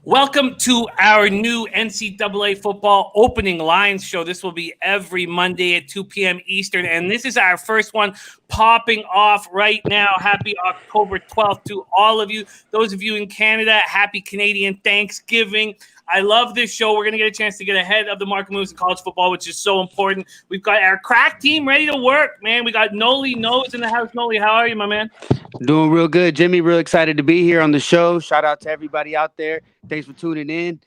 Welcome to our new NCAA football opening lines show. This will be every Monday at 2 p.m. Eastern, and this is our first one popping off right now. Happy October 12th to all of you. Those of you in Canada, happy Canadian Thanksgiving. I love this show. We're going to get a chance to get ahead of the market moves in college football, which is so important. We've got our crack team ready to work, man. We got Nolly Nose in the house. Nolly, how are you, my man? Doing real good, Jimmy. Real excited to be here on the show. Shout out to everybody out there. Thanks for tuning in.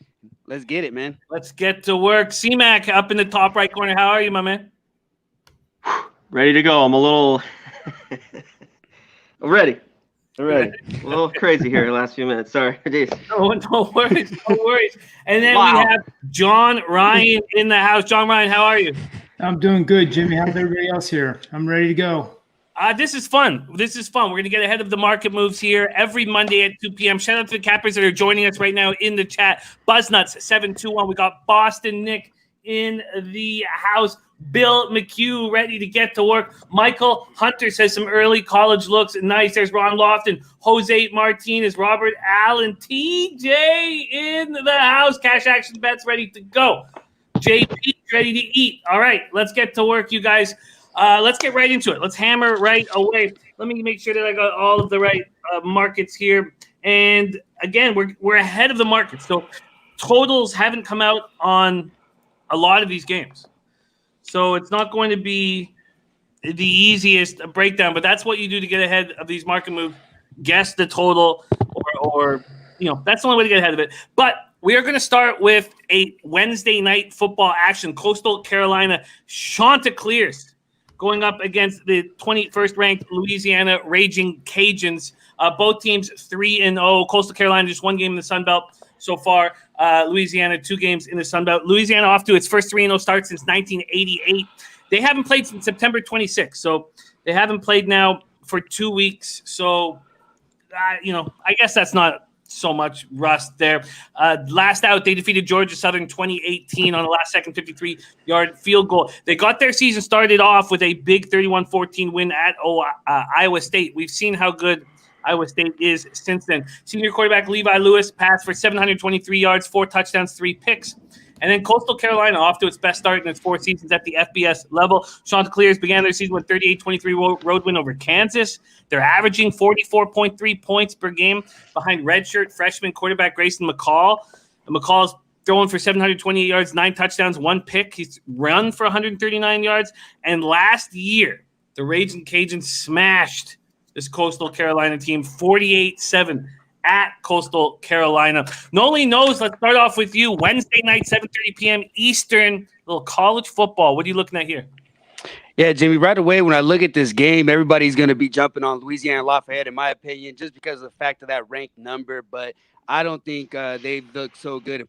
Let's get it, man. Let's get to work. CMac up in the top right corner. How are you, my man? Ready to go. I'm a little ready. I'm ready. A little crazy here the last few minutes. Sorry. Jeez. No worries. No worries. And then Wow. we have John Ryan in the house. John Ryan, how are you? I'm doing good, Jimmy. How's everybody else here? I'm ready to go. This is fun. We're going to get ahead of the market moves here every Monday at 2 p.m. Shout out to the cappers that are joining us right now in the chat. Buzznuts721. We got Boston Nick in the house. Bill McHugh ready to get to work. Michael Hunter says some early college looks. Nice. There's Ron Lofton. Jose Martinez. Robert Allen. TJ in the house. Cash action bets ready to go. JP ready to eat. All right. Let's get to work, you guys. Let's get right into it. Let's hammer right away. Let me make sure that I got all of the right markets here. And again, we're ahead of the market. So totals haven't come out on a lot of these games. So it's not going to be the easiest breakdown, but that's what you do to get ahead of these market moves. Guess the total or that's the only way to get ahead of it. But we are going to start with a Wednesday night football action. Coastal Carolina Chanticleers going up against the 21st ranked Louisiana Raging Cajuns. Both teams 3-0. Coastal Carolina just one game in the Sun Belt so far. Louisiana 2 games in the Sun Belt. Louisiana off to its first 3-0 start since 1988. They haven't played since September 26th, so they haven't played now for 2 weeks. So, I guess that's not so much rust there. Last out, they defeated Georgia Southern 2018 on the last second 53-yard field goal. They got their season started off with a big 31-14 win at Iowa State. We've seen how good Iowa State is since then. Senior quarterback Levi Lewis passed for 723 yards, 4 touchdowns, 3 picks. And then Coastal Carolina off to its best start in its 4 seasons at the FBS level. Chanticleers began their season with 38-23 road win over Kansas. They're averaging 44.3 points per game behind redshirt freshman quarterback Grayson McCall. And McCall's throwing for 728 yards, 9 touchdowns, 1 pick. He's run for 139 yards. And last year, the Raging Cajuns smashed this Coastal Carolina team 48-7. At Coastal Carolina. Nolly knows. Let's start off with you. Wednesday night, 7:30 p.m. Eastern. Little college football. What are you looking at here? Yeah, Jimmy, right away when I look at this game, everybody's going to be jumping on Louisiana Lafayette, in my opinion, just because of the fact of that ranked number. But I don't think they've looked so good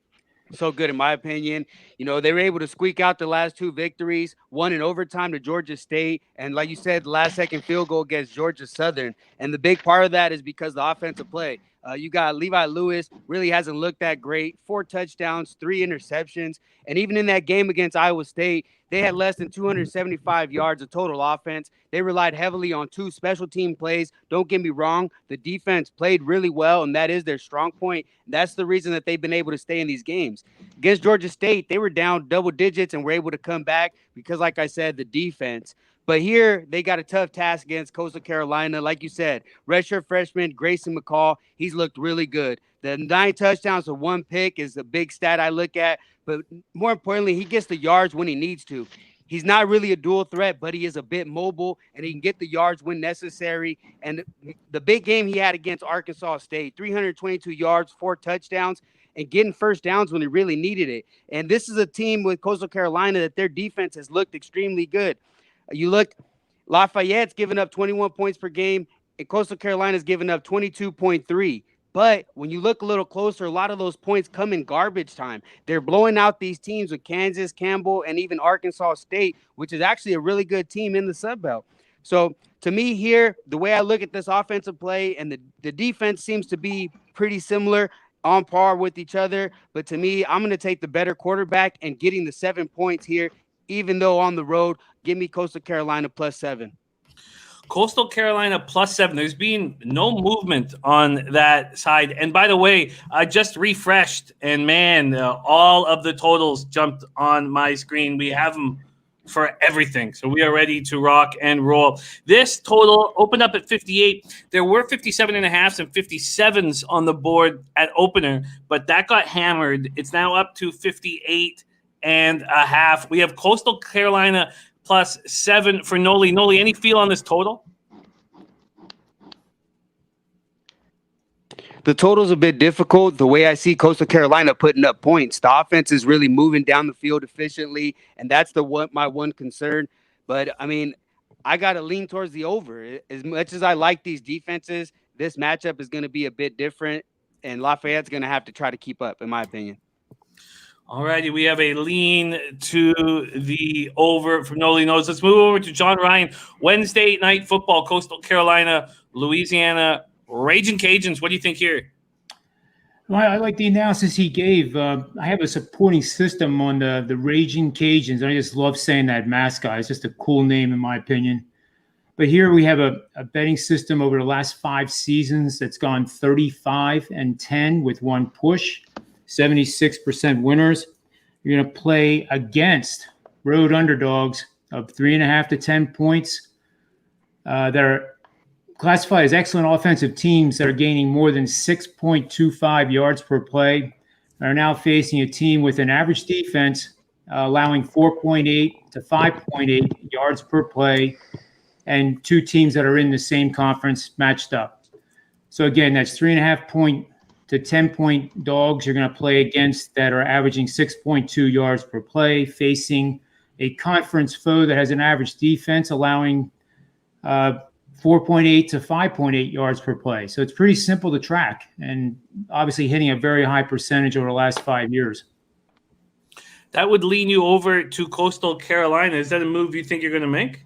in my opinion. They were able to squeak out the last 2 victories, one in overtime to Georgia State, and like you said, the last second field goal against Georgia Southern. And the big part of that is because of the offensive play. You got Levi Lewis, really hasn't looked that great. 4 touchdowns, 3 interceptions. And even in that game against Iowa State, they had less than 275 yards of total offense. They relied heavily on 2 special team plays. Don't get me wrong. The defense played really well, and that is their strong point. That's the reason that they've been able to stay in these games. Against Georgia State, they were down double digits and were able to come back because, like I said, the defense. But here, they got a tough task against Coastal Carolina. Like you said, redshirt freshman Grayson McCall, he's looked really good. The 9 touchdowns to 1 pick is a big stat I look at. But more importantly, he gets the yards when he needs to. He's not really a dual threat, but he is a bit mobile, and he can get the yards when necessary. And the big game he had against Arkansas State, 322 yards, 4 touchdowns, and getting first downs when he really needed it. And this is a team with Coastal Carolina that their defense has looked extremely good. You look, Lafayette's given up 21 points per game, and Coastal Carolina's given up 22.3. But when you look a little closer, a lot of those points come in garbage time. They're blowing out these teams with Kansas, Campbell, and even Arkansas State, which is actually a really good team in the Sun Belt. So to me here, the way I look at this offensive play and the defense seems to be pretty similar, on par with each other. But to me, I'm going to take the better quarterback and getting the 7 points here, even though on the road, give me Coastal Carolina +7. Coastal Carolina +7. There's been no movement on that side. And by the way, I just refreshed, and man, all of the totals jumped on my screen. We have them for everything. So we are ready to rock and roll. This total opened up at 58. There were 57.5s and 57s on the board at opener, but that got hammered. It's now up to 58.5. We have Coastal Carolina +7 for Nolly. Nolly, any feel on this total? The total's a bit difficult. The way I see Coastal Carolina putting up points, the offense is really moving down the field efficiently, and that's my one concern. But, I mean, I got to lean towards the over. As much as I like these defenses, this matchup is going to be a bit different, and Lafayette's going to have to try to keep up, in my opinion. All righty, we have a lean to the over from Nolly Knows. Let's move over to John Ryan. Wednesday night football, Coastal Carolina, Louisiana, Raging Cajuns. What do you think here? Well, I like the analysis he gave. I have a supporting system on the Raging Cajuns. I just love saying that mascot. It's just a cool name, in my opinion. But here we have a betting system over the last 5 seasons that's gone 35-10 with one push, 76% winners. You're going to play against road underdogs of 3.5 to 10 points that are classified as excellent offensive teams that are gaining more than 6.25 yards per play, are now facing a team with an average defense allowing 4.8 to 5.8 yards per play, and 2 teams that are in the same conference matched up. So again, that's 3.5 point to 10 point dogs you're going to play against that are averaging 6.2 yards per play, facing a conference foe that has an average defense allowing 4.8 to 5.8 yards per play. So it's pretty simple to track, and obviously hitting a very high percentage over the last 5 years. That would lean you over to Coastal Carolina. Is that a move you think you're going to make?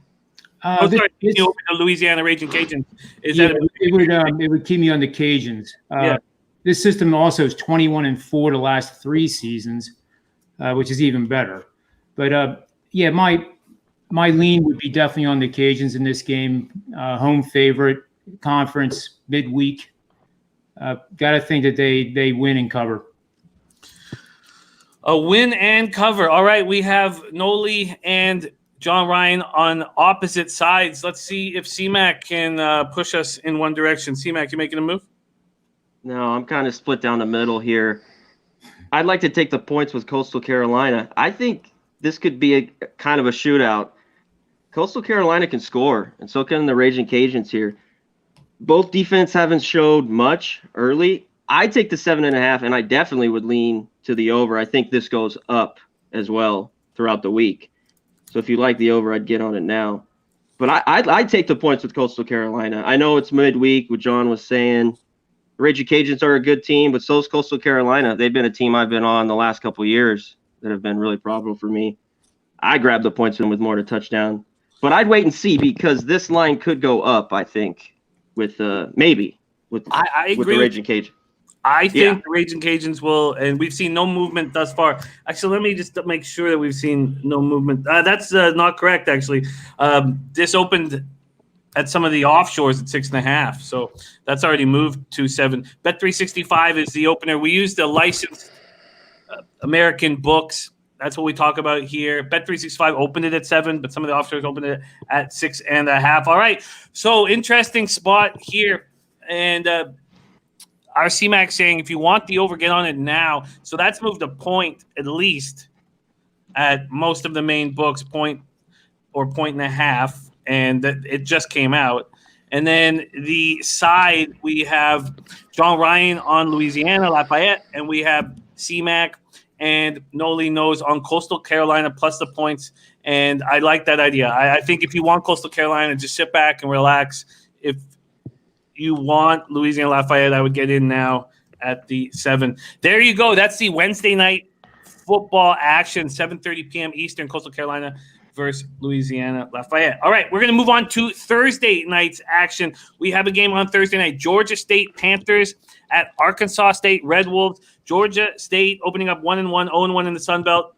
Over to Louisiana Raging Cajuns. It would keep me on the Cajuns. This system also is 21-4 the last 3 seasons, which is even better. But my lean would be definitely on the Cajuns in this game. Home favorite, conference, midweek. Got to think that they win and cover. A win and cover. All right, we have Nolly and John Ryan on opposite sides. Let's see if CMac can push us in one direction. CMac, you making a move? No, I'm kind of split down the middle here. I'd like to take the points with Coastal Carolina. I think this could be a kind of a shootout. Coastal Carolina can score, and so can the Raging Cajuns here. Both defense haven't showed much early. I take the 7.5, and I definitely would lean to the over. I think this goes up as well throughout the week. So if you like the over, I'd get on it now. But I'd take the points with Coastal Carolina. I know it's midweek, what John was saying. The Raging Cajuns are a good team, but so is Coastal Carolina. They've been a team I've been on the last couple of years that have been really profitable for me. I grabbed the points with more to touchdown. But I'd wait and see, because this line could go up, I think, with I agree with the Raging Cajuns. I think the Raging Cajuns will, and we've seen no movement thus far. Actually, let me just make sure that we've seen no movement. That's not correct, actually. This opened at some of the offshores at 6.5, so that's already moved to 7. Bet365 is the opener. We use the licensed American books. That's what we talk about here. Bet365 opened it at 7, but some of the offshores opened it at 6.5. All right, so interesting spot here, and our CMac saying if you want the over, get on it now. So that's moved a point at least at most of the main books, point or 1.5, and it just came out. And then the side, we have John Ryan on Louisiana, Lafayette, and we have CMac and Nolly Knows on Coastal Carolina plus the points. And I like that idea. I think if you want Coastal Carolina, just sit back and relax. If you want Louisiana Lafayette, I would get in now at the 7. There you go. That's the Wednesday night football action, 7:30 p.m. Eastern, Coastal Carolina versus Louisiana Lafayette. All right, we're going to move on to Thursday night's action. We have a game on Thursday night. Georgia State Panthers at Arkansas State Red Wolves. Georgia State opening up 1-1, 0-1 in the Sun Belt.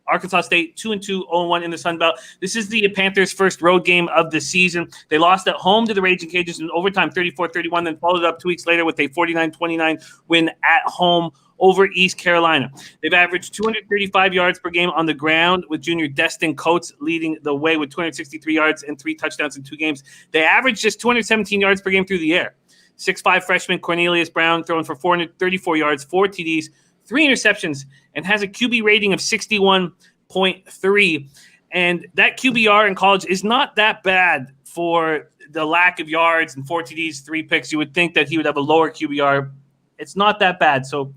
Arkansas State 2-2, 0-1 in the Sun Belt. This is the Panthers' first road game of the season. They lost at home to the Raging Cajuns in overtime 34-31, then followed up 2 weeks later with a 49-29 win at home over East Carolina. They've averaged 235 yards per game on the ground, with junior Destin Coates leading the way with 263 yards and 3 touchdowns in 2 games. They averaged just 217 yards per game through the air. 6'5" freshman Cornelius Brown throwing for 434 yards, 4 TDs, 3 interceptions, and has a QB rating of 61.3. And that QBR in college is not that bad for the lack of yards and 4 TDs, 3 picks. You would think that he would have a lower QBR. It's not that bad. So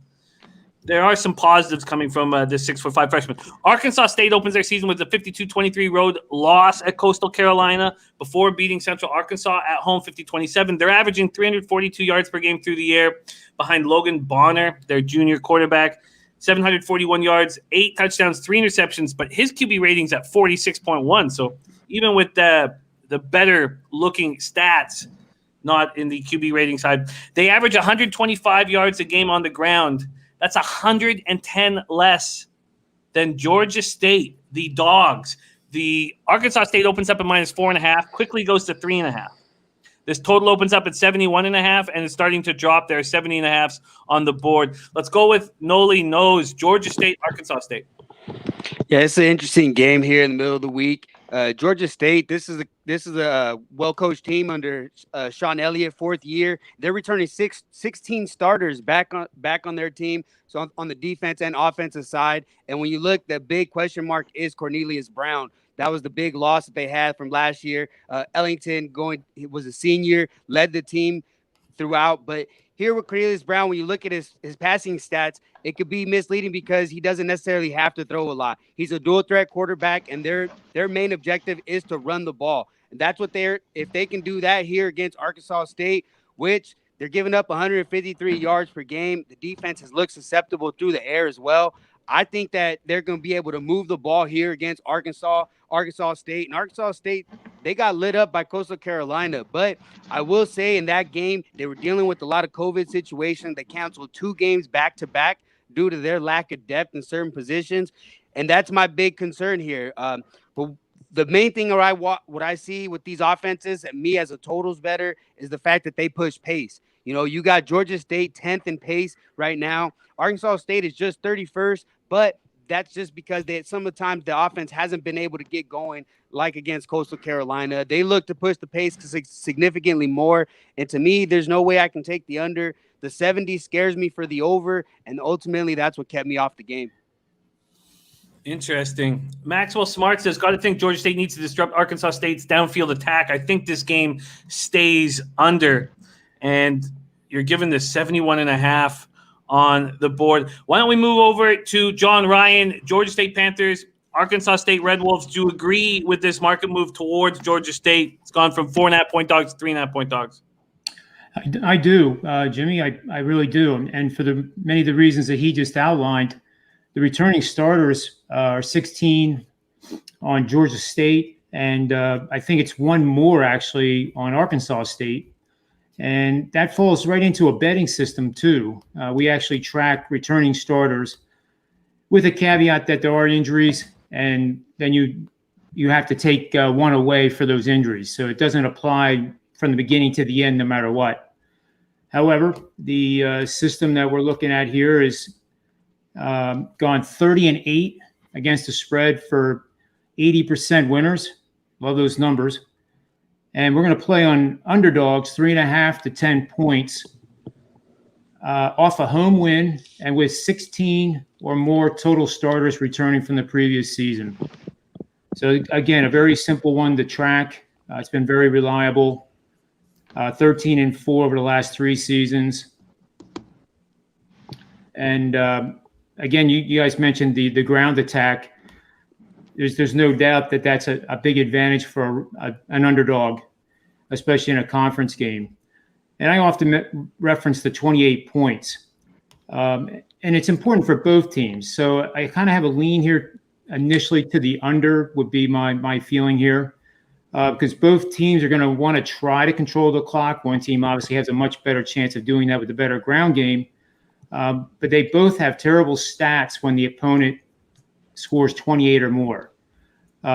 there are some positives coming from this 6'5" freshman. Arkansas State opens their season with a 52-23 road loss at Coastal Carolina before beating Central Arkansas at home 50-27. They're averaging 342 yards per game through the air behind Logan Bonner, their junior quarterback. 741 yards, 8 touchdowns, 3 interceptions, but his QB rating's at 46.1. So even with the better-looking stats, not in the QB rating side, they average 125 yards a game on the ground. That's 110 less than Georgia State, the Dogs. The Arkansas State opens up at -4.5, quickly goes to 3.5. This total opens up at 71.5, and it's starting to drop there, 70.5s on the board. Let's go with Nolly Knows, Georgia State, Arkansas State. Yeah, it's an interesting game here in the middle of the week. Georgia State, this is a well-coached team under Sean Elliott, 4th year. They're returning 16 starters back on their team, so on the defense and offensive side. And when you look, the big question mark is Cornelius Brown. That was the big loss that they had from last year. Ellington he was a senior, led the team throughout. But here with Cornelius Brown, when you look at his passing stats, it could be misleading because he doesn't necessarily have to throw a lot. He's a dual threat quarterback, and their main objective is to run the ball. And that's what if they can do that here against Arkansas State, which they're giving up 153 yards per game. The defense has looked susceptible through the air as well. I think that they're going to be able to move the ball here against Arkansas State. And Arkansas State, they got lit up by Coastal Carolina. But I will say in that game, they were dealing with a lot of COVID situations. They canceled 2 games back-to-back due to their lack of depth in certain positions. And that's my big concern here. But the main thing what I see with these offenses, and me as a totals bettor, is the fact that they push pace. You know, you got Georgia State 10th in pace right now. Arkansas State is just 31st, but that's just because some of the times the offense hasn't been able to get going like against Coastal Carolina. They look to push the pace significantly more, and to me, there's no way I can take the under. The 70 scares me for the over, and ultimately that's what kept me off the game. Interesting. Maxwell Smart says, got to think Georgia State needs to disrupt Arkansas State's downfield attack. I think this game stays under. And you're given the 71.5 on the board. Why don't we move over to John Ryan, Georgia State Panthers, Arkansas State Red Wolves. Do you agree with this market move towards Georgia State? It's gone from 4.5-point dogs to 3.5-point dogs. I do, Jimmy. I really do. And for many of the reasons that he just outlined, the returning starters are 16 on Georgia State, and I think it's 1 more actually on Arkansas State. And that falls right into a betting system, too. We actually track returning starters with a caveat that there are injuries, and then you have to take 1 away for those injuries. So it doesn't apply from the beginning to the end, no matter what. However, the system that we're looking at here is gone 30-8 against the spread for 80% winners. Love those numbers. And we're going to play on underdogs 3.5 to 10 points off a home win and with 16 or more total starters returning from the previous season. So again, a very simple one to track. It's been very reliable. 13-4 over the last 3 seasons. And again, you guys mentioned the ground attack. There's no doubt that that's a big advantage for an underdog, especially in a conference game. And I often reference the 28 points. And it's important for both teams. So I kind of have a lean here initially to the under would be my feeling here. Because both teams are going to want to try to control the clock. One team obviously has a much better chance of doing that with a better ground game. But they both have terrible stats when the opponent scores 28 or more.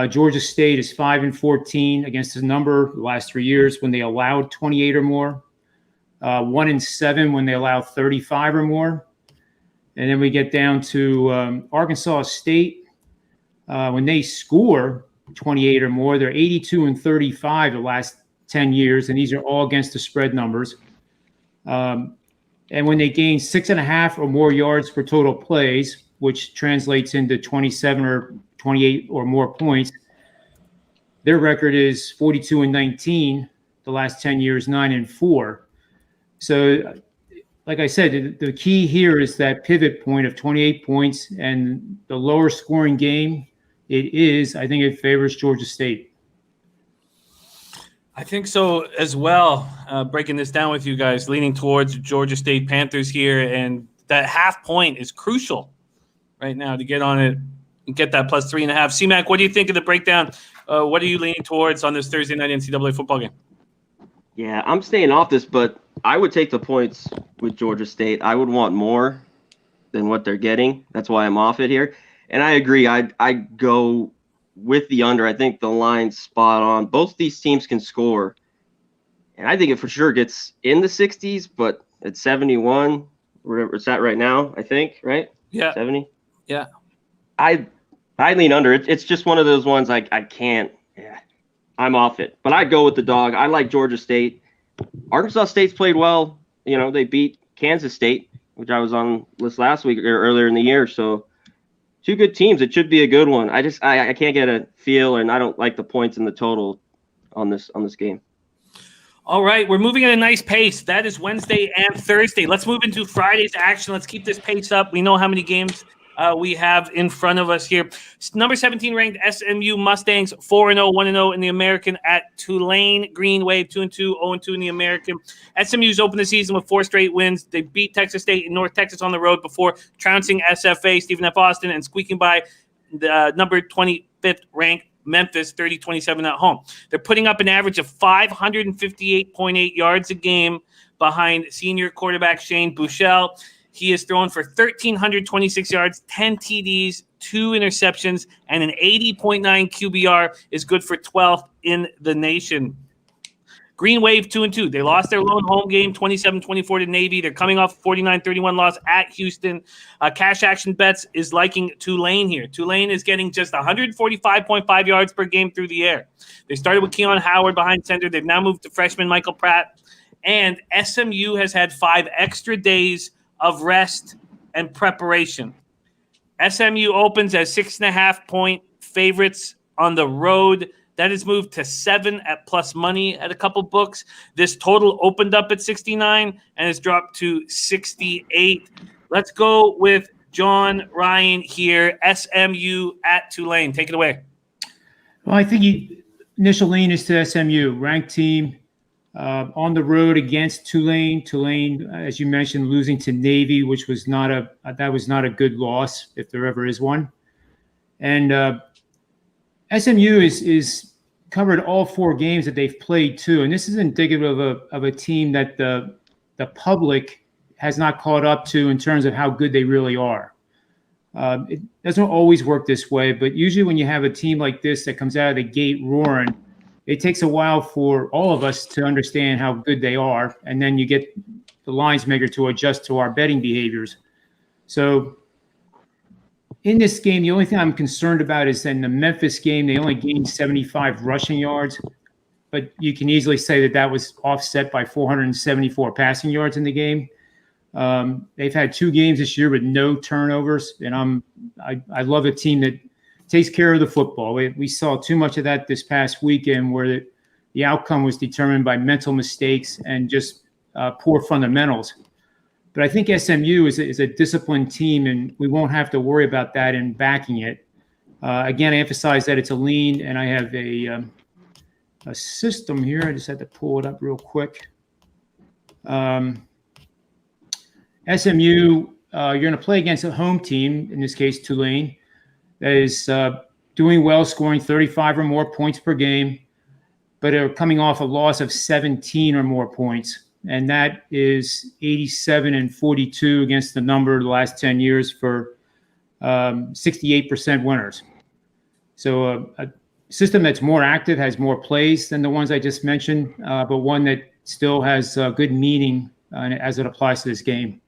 Georgia State is 5-14 against the number the last 3 years when they allowed 28 or more. 1-7 when they allow 35 or more. And then we get down to Arkansas State. When they score 28 or more, they're 82-35 the last 10 years, and these are all against the spread numbers. And when they gain 6.5 or more yards per total plays, which translates into 27 or 28 or more points, their record is 42-19 the last 10 years, 9-4. So, like I said, the key here is that pivot point of 28 points, and the lower scoring game I think it favors Georgia State. I think so as well. Breaking this down with you guys, leaning towards Georgia State Panthers here, and that half point is crucial right now to get on it and get that plus 3.5. CMac, what do you think of the breakdown? What are you leaning towards on this Thursday night NCAA football game? Yeah, I'm staying off this, but I would take the points with Georgia State. I would want more than what they're getting. That's why I'm off it here. And I agree. I go with the under. I think the line's spot on. Both these teams can score. And I think it for sure gets in the 60s, but at 71, wherever it's at right now, I think, right? Yeah. 70? Yeah. I lean under. It's just one of those ones I can't. Yeah, I'm off it. But I'd go with the dog. I like Georgia State. Arkansas State's played well. You know, they beat Kansas State, which I was on list last week or earlier in the year. So two good teams. It should be a good one. I can't get a feel, and I don't like the points in the total on this game. All right, we're moving at a nice pace. That is Wednesday and Thursday. Let's move into Friday's action. Let's keep this pace up. We know how many games we have in front of us here. Number 17 ranked SMU Mustangs, 4-0, 1-0 in the American at Tulane. Green Wave, 2-2, 0-2 in the American. SMU's opened the season with 4 straight wins. They beat Texas State and North Texas on the road before trouncing SFA, Stephen F. Austin, and squeaking by the number 25th ranked Memphis, 30-27 at home. They're putting up an average of 558.8 yards a game behind senior quarterback Shane Buechele. He is thrown for 1,326 yards, 10 TDs, 2 interceptions, and an 80.9 QBR is good for 12th in the nation. Green Wave 2-2. They lost their lone home game 27-24 to Navy. They're coming off 49-31 loss at Houston. Cash Action Bets is liking Tulane here. Tulane is getting just 145.5 yards per game through the air. They started with Keon Howard behind center. They've now moved to freshman Michael Pratt. And SMU has had 5 extra days of rest and preparation. SMU opens as 6.5-point favorites on the road. That has moved to 7 at plus money at a couple books. This total opened up at 69 and has dropped to 68. Let's go with John Ryan here. SMU at Tulane. Take it away. Well, I think initial lean is to SMU, ranked team on the road against Tulane. Tulane, as you mentioned, losing to Navy, which was not a good loss if there ever is one. And SMU is covered all 4 games that they've played too, and this is indicative of a team that the public has not caught up to in terms of how good they really are. It doesn't always work this way, but usually when you have a team like this that comes out of the gate roaring, it takes a while for all of us to understand how good they are, and then you get the lines maker to adjust to our betting behaviors. So in this game, the only thing I'm concerned about is in the Memphis game, they only gained 75 rushing yards, but you can easily say that was offset by 474 passing yards in the game. They've had 2 games this year with no turnovers, and I love a team that takes care of the football. We saw too much of that this past weekend where the outcome was determined by mental mistakes and just poor fundamentals. But I think SMU is a disciplined team, and we won't have to worry about that in backing it. Again, I emphasize that it's a lean, and I have a system here. I just had to pull it up real quick. SMU, you're going to play against a home team, in this case Tulane, that is doing well, scoring 35 or more points per game, but are coming off a loss of 17 or more points. And that is 87-42 against the number the last 10 years for 68% winners. So a system that's more active, has more plays than the ones I just mentioned, but one that still has good meaning as it applies to this game.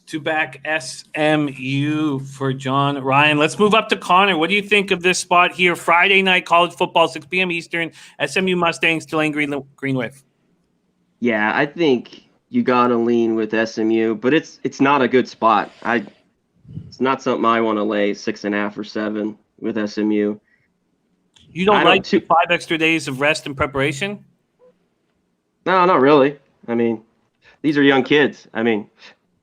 To back SMU for John Ryan. Let's move up to Connor. What do you think of this spot here? Friday night college football, 6 p.m. Eastern. SMU Mustangs, Tulane Green Wave. Yeah, I think you gotta lean with SMU, but it's not a good spot. It's not something I want to lay 6.5 or 7 with SMU. You don't like 5 extra days of rest and preparation? No, not really. I mean, these are young kids. I mean,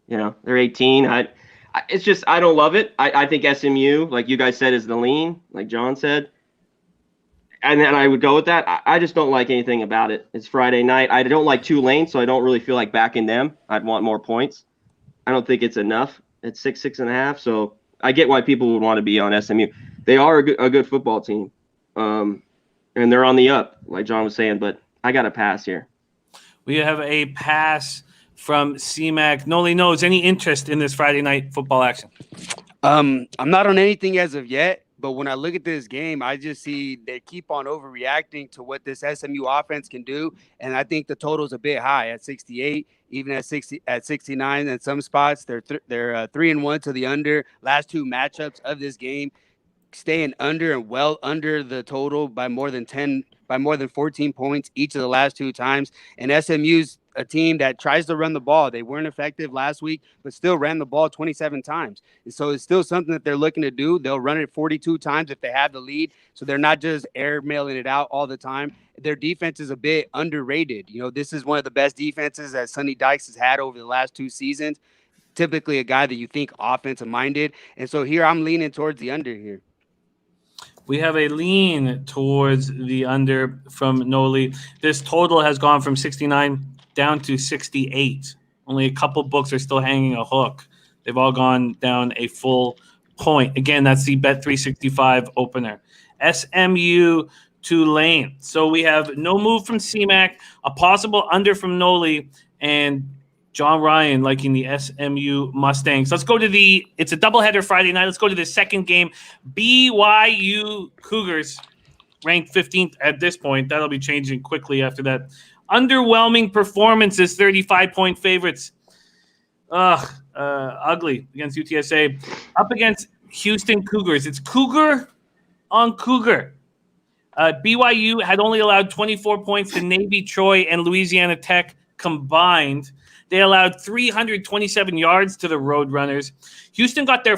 they're 18. It's just I don't love it. I think SMU, like you guys said, is the lean, like John said. And then I would go with that. I just don't like anything about it. It's Friday night. I don't like Tulane, so I don't really feel like backing them. I'd want more points. I don't think it's enough. It's 6.5. So I get why people would want to be on SMU. They are a good football team. And they're on the up, like John was saying, but I got a pass here. We have a pass from CMac. Nolly knows any interest in this Friday night football action? I'm not on anything as of yet, but when I look at this game, I just see they keep on overreacting to what this SMU offense can do, and I think the total's a bit high at 68, even at 69 in some spots. They're 3-1 to the under. Last 2 matchups of this game, staying under and well under the total by more than 14 points each of the last 2 times. And SMU's a team that tries to run the ball. They weren't effective last week, but still ran the ball 27 times. And so it's still something that they're looking to do. They'll run it 42 times if they have the lead. So they're not just air mailing it out all the time. Their defense is a bit underrated. This is one of the best defenses that Sonny Dykes has had over the last 2 seasons. Typically a guy that you think offensive minded. And so here I'm leaning towards the under here. We have a lean towards the under from Nolly. This total has gone from 69 down to 68. Only a couple books are still hanging a hook. They've all gone down a full point. Again, that's the Bet365 opener. SMU Tulane. So we have no move from CMac, a possible under from Nolly, and John Ryan liking the SMU Mustangs. Let's go to it's a doubleheader Friday night. Let's go to the second game. BYU Cougars, ranked 15th at this point. That'll be changing quickly after that. Underwhelming performances, 35-point favorites. Ugly against UTSA. Up against Houston Cougars. It's Cougar on Cougar. BYU had only allowed 24 points to Navy, Troy, and Louisiana Tech combined. They allowed 327 yards to the Roadrunners. Houston got their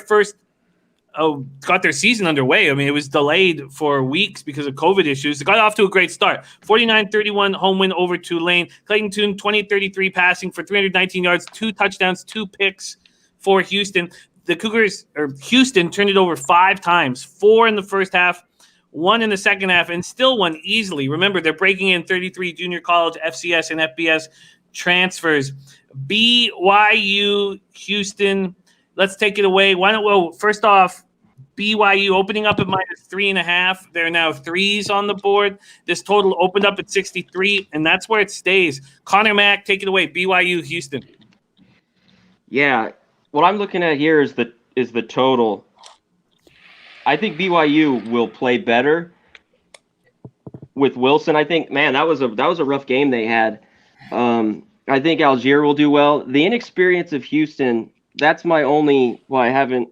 season underway. I mean, it was delayed for weeks because of COVID issues. They got off to a great start. 49-31 home win over Tulane. Clayton Tune, 20-33 passing for 319 yards, 2 touchdowns, 2 picks for Houston. Houston turned it over 5 times, 4 in the first half, 1 in the second half, and still won easily. Remember, they're breaking in 33 junior college, FCS, and FBS transfers. BYU Houston, let's take it away. First off, BYU opening up at -3.5. There are now 3s on the board. This total opened up at 63, and that's where it stays. Connor Mack, take it away. BYU Houston. Yeah, what I'm looking at here is the total. I think BYU will play better with Wilson. I think, man, that was a rough game they had. I think Algier will do well. The inexperience of Houston, that's my only I haven't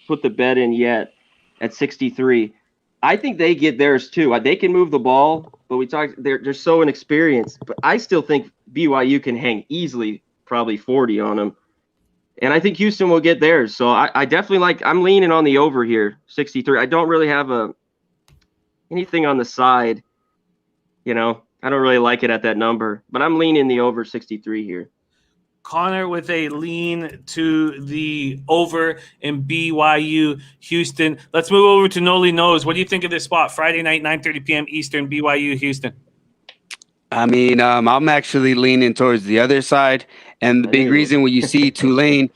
put the bet in yet at 63. I think they get theirs too. They can move the ball, but they're so inexperienced. But I still think BYU can hang easily, probably 40 on them. And I think Houston will get theirs. So I definitely I'm leaning on the over here, 63. I don't really have anything on the side, I don't really like it at that number, but I'm leaning the over 63 here. Connor with a lean to the over in BYU Houston. Let's move over to Nolly Knows. What do you think of this spot? Friday night, 9:30 p.m. Eastern, BYU Houston. I mean, I'm actually leaning towards the other side, and the big reason when you see Tulane,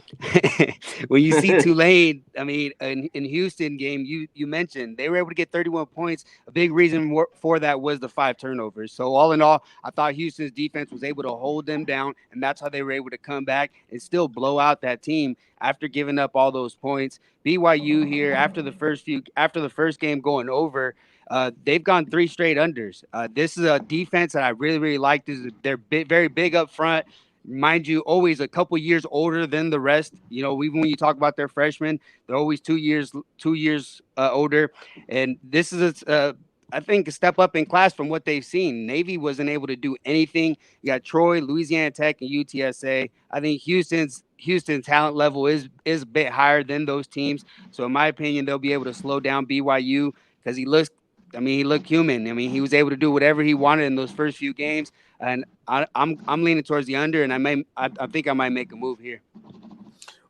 I mean, in Houston game, you mentioned they were able to get 31 points. A big reason for that was the 5 turnovers. So all in all, I thought Houston's defense was able to hold them down, and that's how they were able to come back and still blow out that team after giving up all those points. BYU here after the first game going over. They've gone 3 straight unders. This is a defense that I really, really like. They're very big up front. Mind you, always a couple years older than the rest. You know, even when you talk about their freshmen, they're always 2 years older. And this is I think a step up in class from what they've seen. Navy wasn't able to do anything. You got Troy, Louisiana Tech, and UTSA. I think Houston's talent level is a bit higher than those teams. So in my opinion, they'll be able to slow down BYU because he looked human. I mean, he was able to do whatever he wanted in those first few games, and I'm leaning towards the under, and I think I might make a move here.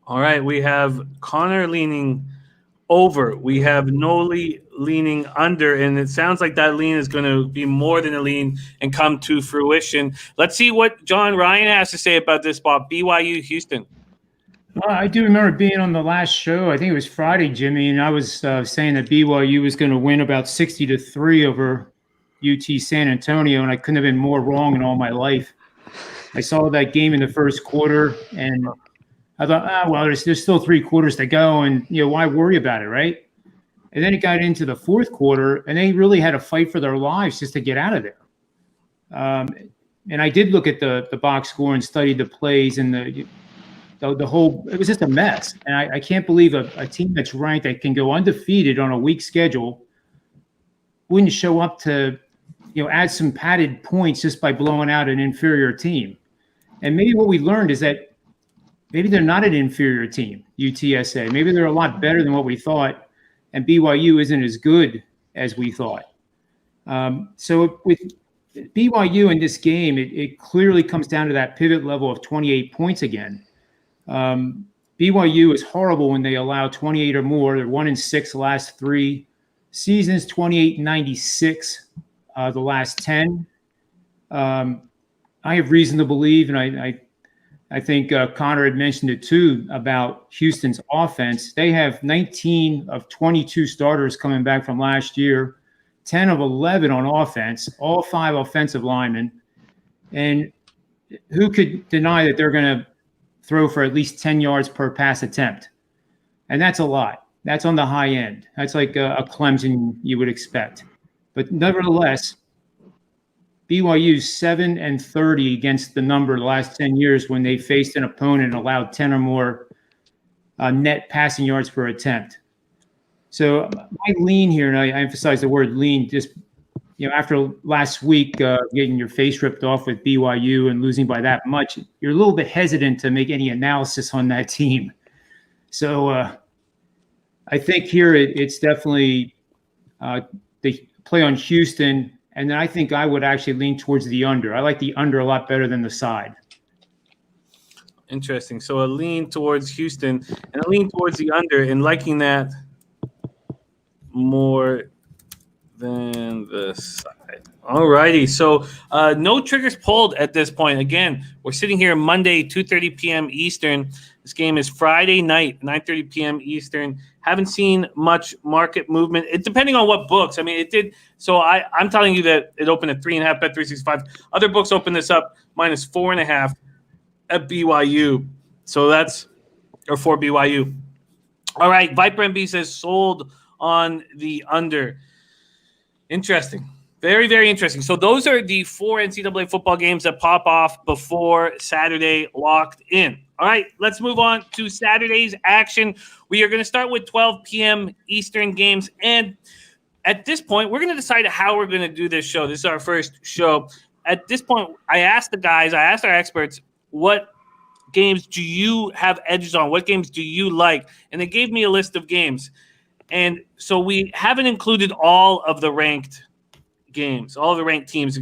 All right, we have Connor leaning over. We have Nolly leaning under, and it sounds like that lean is going to be more than a lean and come to fruition. Let's see what John Ryan has to say about this spot, BYU Houston. I do remember being on the last show. I think it was Friday, Jimmy, and I was saying that BYU was going to win about 60-3 over UT San Antonio, and I couldn't have been more wrong in all my life. I saw that game in the first quarter, and I thought, well, there's still 3 quarters to go, and why worry about it, right? And then it got into the fourth quarter, and they really had to fight for their lives just to get out of there. And I did look at the box score and studied the plays and the whole. It was just a mess, and I can't believe a team that's ranked that can go undefeated on a weak schedule wouldn't show up to add some padded points just by blowing out an inferior team. And maybe what we learned is that maybe they're not an inferior team, UTSA. Maybe they're a lot better than what we thought, and BYU isn't as good as we thought. So with BYU in this game, it clearly comes down to that pivot level of 28 points again. BYU is horrible when they allow 28 or more. They're 1-6 the last 3 seasons, 28-96 the last 10. I have reason to believe, and I think Connor had mentioned it too, about Houston's offense. They have 19 of 22 starters coming back from last year, 10 of 11 on offense, all 5 offensive linemen. And who could deny that they're going to throw for at least 10 yards per pass attempt? And that's a lot. That's on the high end. That's like a Clemson you would expect. But nevertheless, BYU's 7-30 against the number the last 10 years when they faced an opponent and allowed 10 or more net passing yards per attempt. So my lean here, and I emphasize the word lean, just after last week getting your face ripped off with BYU and losing by that much, you're a little bit hesitant to make any analysis on that team. So I think here it's definitely the play on Houston. And then I think I would actually lean towards the under. I like the under a lot better than the side. Interesting. So a lean towards Houston and a lean towards the under, and liking that more than the side. All righty. So no triggers pulled at this point. Again, we're sitting here Monday, 2:30 p.m. Eastern. This game is Friday night, 9:30 p.m. Eastern. Haven't seen much market movement. It depending on what books. I mean, it did. So I'm telling you that it opened at 3.5, Bet365. Other books open this up -4.5 at BYU. So that's for BYU. All right. Viper MB says sold on the under. Interesting. Very, very interesting. So those are the 4 NCAA football games that pop off before Saturday locked in. All right, let's move on to Saturday's action. We are going to start with 12 p.m. Eastern games. And at this point, we're going to decide how we're going to do this show. This is our first show. At this point, I asked our experts, what games do you have edges on? What games do you like? And they gave me a list of games. And so we haven't included all of the ranked games, all of the ranked teams,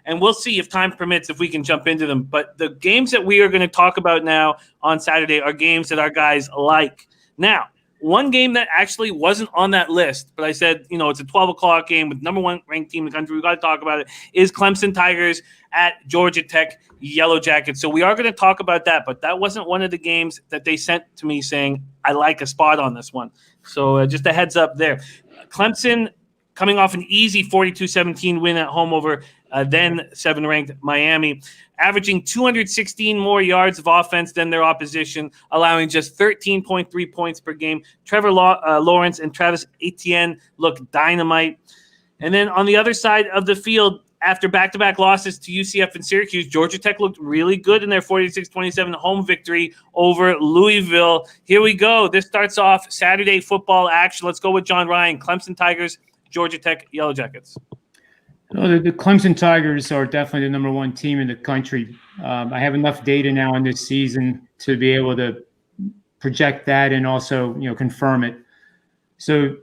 and we'll see if time permits if we can jump into them. But the games that we are going to talk about now on Saturday are games that our guys like. Now, One game that actually wasn't on that list, but I said, it's a 12 o'clock game with number one ranked team in the country. We got to talk about it, is Clemson Tigers at Georgia Tech Yellow Jackets. So we are going to talk about that, but that wasn't one of the games that they sent to me saying, I like a spot on this one. So just a heads up there. Clemson coming off an easy 42-17 win at home over then 7th-ranked Miami, averaging 216 more yards of offense than their opposition, allowing just 13.3 points per game. Trevor Lawrence and Travis Etienne look dynamite. And then on the other side of the field, after back-to-back losses to UCF and Syracuse, Georgia Tech looked really good in their 46-27 home victory over Louisville. Here we go. This starts off Saturday football action. Let's go with John Ryan. Clemson Tigers, Georgia Tech Yellow Jackets. Well, the Clemson Tigers are definitely the number one team in the country. I have enough data now in this season to be able to project that and also, confirm it. So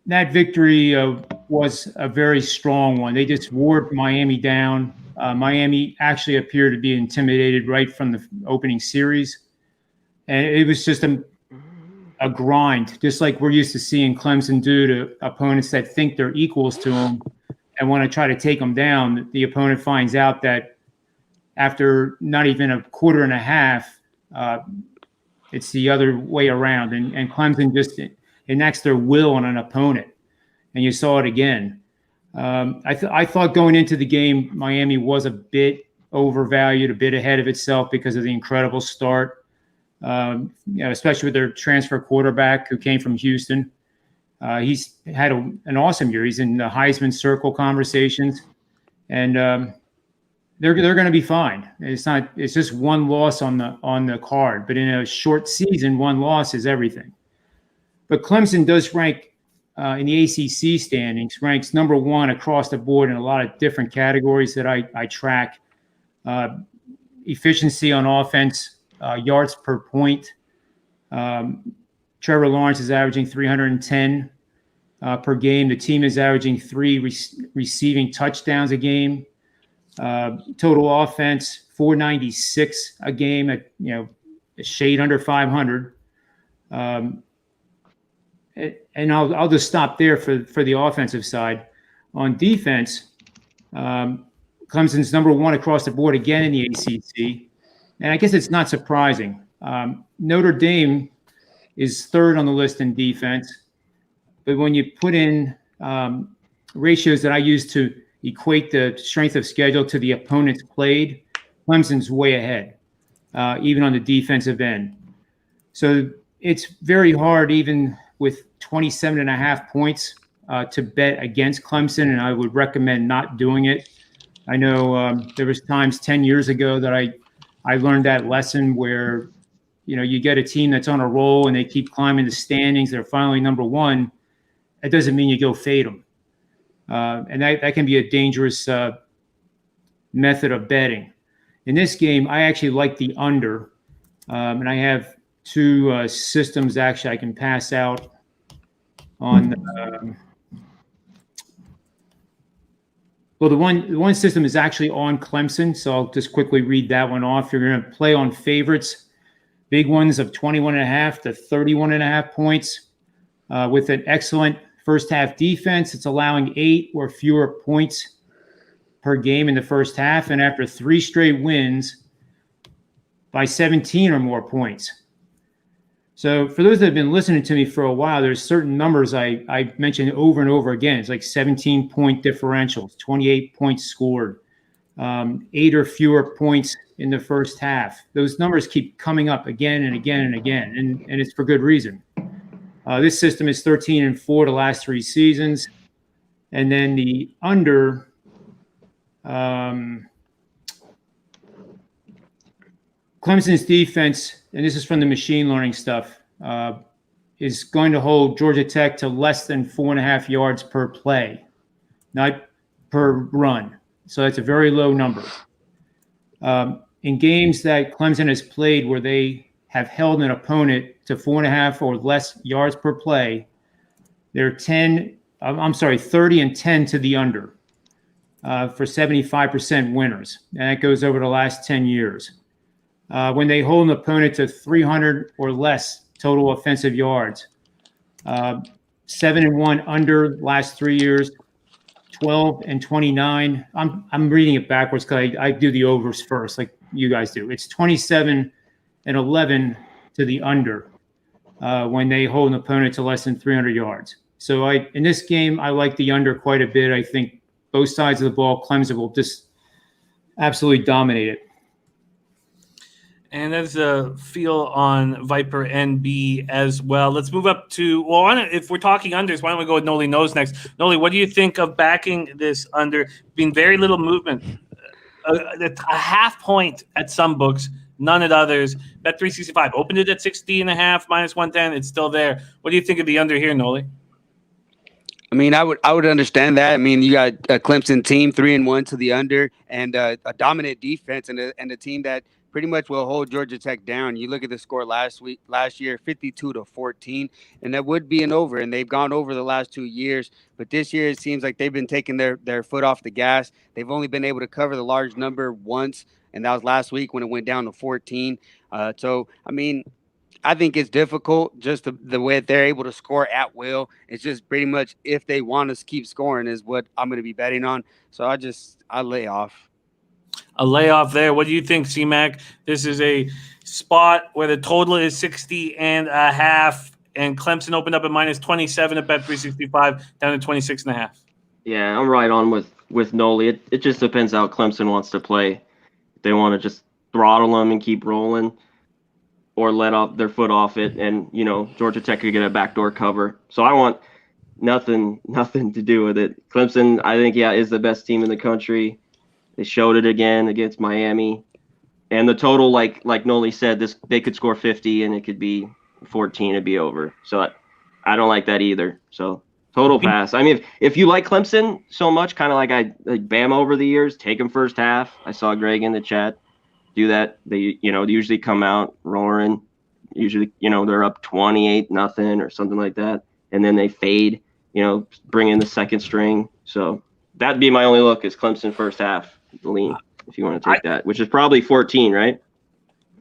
that victory was a very strong one. They just wore Miami down. Miami actually appeared to be intimidated right from the opening series. And it was just a grind, just like we're used to seeing Clemson do to opponents that think they're equals to them and want to try to take them down. The opponent finds out that after not even a quarter and a half, it's the other way around. And Clemson just enacts their will on an opponent. And you saw it again. I thought going into the game, Miami was a bit overvalued, a bit ahead of itself because of the incredible start, especially with their transfer quarterback who came from Houston. He's had an awesome year. He's in the Heisman Circle conversations, and they're going to be fine. It's just one loss on the card, but in a short season, one loss is everything. But Clemson does rank in the ACC standings, ranks number one across the board in a lot of different categories that I track. Efficiency on offense, yards per point. Trevor Lawrence is averaging 310 per game. The team is averaging 3 receiving touchdowns a game. Total offense, 496 a game, a shade under 500. And I'll just stop there for the offensive side. On defense, Clemson's number one across the board again in the ACC. And I guess it's not surprising. Notre Dame is third on the list in defense. But when you put in ratios that I use to equate the strength of schedule to the opponents played, Clemson's way ahead, even on the defensive end. So it's very hard, even with 27.5 points, to bet against Clemson, and I would recommend not doing it. I know there was times 10 years ago that I learned that lesson where, you get a team that's on a roll and they keep climbing the standings. They're finally number one. That doesn't mean you go fade them. And that can be a dangerous method of betting. In this game, I actually like the under. And I have 2 systems actually I can pass out on. The one system is actually on Clemson, so I'll just quickly read that one off. You're going to play on favorites, big ones of 21.5 to 31.5 points, with an excellent first half defense. It's allowing 8 or fewer points per game in the first half, and after 3 straight wins by 17 or more points. So for those that have been listening to me for a while, there's certain numbers I mentioned over and over again. It's like 17-point differentials, 28 points scored, 8 or fewer points in the first half. Those numbers keep coming up again and again and again, and it's for good reason. This system is 13-4 the last 3 seasons. And then the under, Clemson's defense, and this is from the machine learning stuff, is going to hold Georgia Tech to less than 4.5 yards per play, not per run. So that's a very low number. In games that Clemson has played where they have held an opponent to 4.5 or less yards per play, they're 30 and 10 to the under for 75% winners. And that goes over the last 10 years. When they hold an opponent to 300 or less total offensive yards, 7-1 under last 3 years, 12-29. I'm reading it backwards because I do the overs first, like you guys do. It's 27-11 to the under when they hold an opponent to less than 300 yards. So in this game, I like the under quite a bit. I think both sides of the ball, Clemson will just absolutely dominate it. And that's a feel on Viper NB as well. Let's move up to, if we're talking unders, why don't we go with Nolly Knows next? Nolly, what do you think of backing this under? Being very little movement. A half point at some books, none at others. Bet 365 opened it at 60.5 minus 110. It's still there. What do you think of the under here, Nolly? I mean, I would understand that. I mean, you got a Clemson team 3-1 to the under, and a dominant defense, and a team that pretty much will hold Georgia Tech down. You look at the score last year, 52-14, and that would be an over. And they've gone over the last 2 years, but this year it seems like they've been taking their foot off the gas. They've only been able to cover the large number once, and that was last week when it went down to 14. So I mean, I think it's difficult just the way that they're able to score at will. It's just pretty much if they want to keep scoring is what I'm going to be betting on. So I lay off. A layoff there. What do you think, CMac? This is a spot where the total is 60.5, and Clemson opened up at minus 27 at bet 365, down to 26.5. Yeah, I'm right on with Nolly. It just depends how Clemson wants to play. If they want to just throttle them and keep rolling, or let off their foot off it, and Georgia Tech could get a backdoor cover. So I want nothing to do with it. Clemson, I think, is the best team in the country. They showed it again against Miami, and the total, like Nolly said, they could score 50 and it could be 14. It'd be over. So I don't like that either. So total pass. I mean, if you like Clemson so much, kind of like I like Bama over the years, take them first half. I saw Greg in the chat do that. They usually come out roaring. Usually, they're up 28-0 or something like that, and then they fade. Bring in the second string. So that'd be my only look is Clemson first half lean, if you want to take that, which is probably 14, right?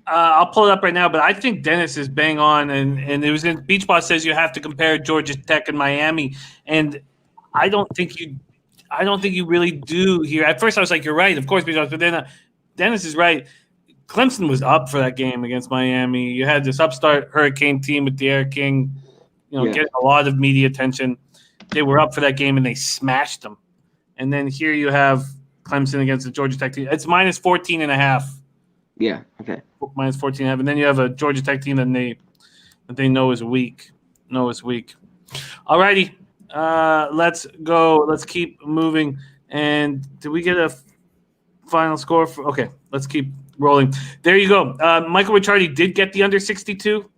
I'll pull it up right now, but I think Dennis is bang on, and it was in Beach Boss says you have to compare Georgia Tech and Miami, and I don't think you really do here. At first, I was like, you're right, of course, Beach Boss, but then Dennis is right. Clemson was up for that game against Miami. You had this upstart Hurricane team with D'Eriq King, getting a lot of media attention. They were up for that game and they smashed them. And then here you have Clemson against the Georgia Tech team. It's minus 14.5. Yeah. Okay. Minus 14.5, and then you have a Georgia Tech team that they know is weak. All righty, let's go. Let's keep moving. And did we get a final score? Okay, let's keep rolling. There you go. Michael Ricciardi did get the under 62.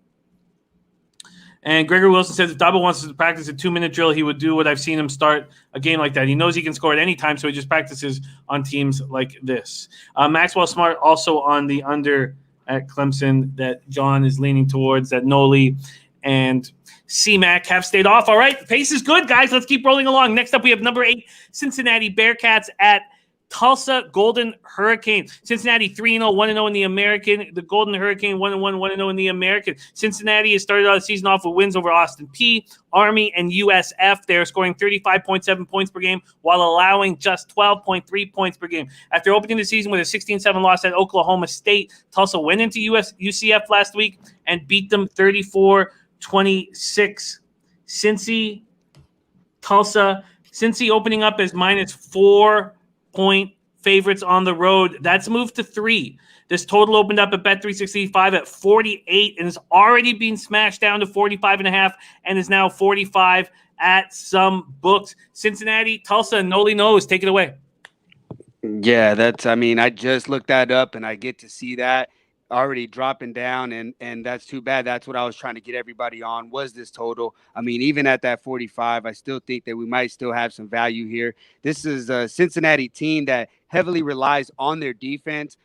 And Gregory Wilson says if Dabo wants to practice a 2-minute drill, he would do what I've seen him start a game like that. He knows he can score at any time, so he just practices on teams like this. Maxwell Smart also on the under at Clemson that John is leaning towards, that Nolly and CMac have stayed off. All right, pace is good, guys. Let's keep rolling along. Next up, we have number 8, Cincinnati Bearcats at Tulsa Golden Hurricane. Cincinnati 3-0, 1-0 in the American. The Golden Hurricane 1-1, 1-0 in the American. Cincinnati has started out the season off with wins over Austin Peay, Army, and USF. They're scoring 35.7 points per game while allowing just 12.3 points per game. After opening the season with a 16-7 loss at Oklahoma State, Tulsa went into UCF last week and beat them 34-26. Cincy opening up as minus 4-point favorites on the road. That's moved to 3. This total opened up at bet 365 at 48 and is already being smashed down to 45.5 and is now 45 at some books. Cincinnati, Tulsa, Nolly knows. Take it away. Yeah, I just looked that up and I get to see that already dropping down, and that's too bad. That's what I was trying to get everybody on, was this total. I mean, even at that 45, I still think that we might still have some value here. This is a Cincinnati team that heavily relies on their defense.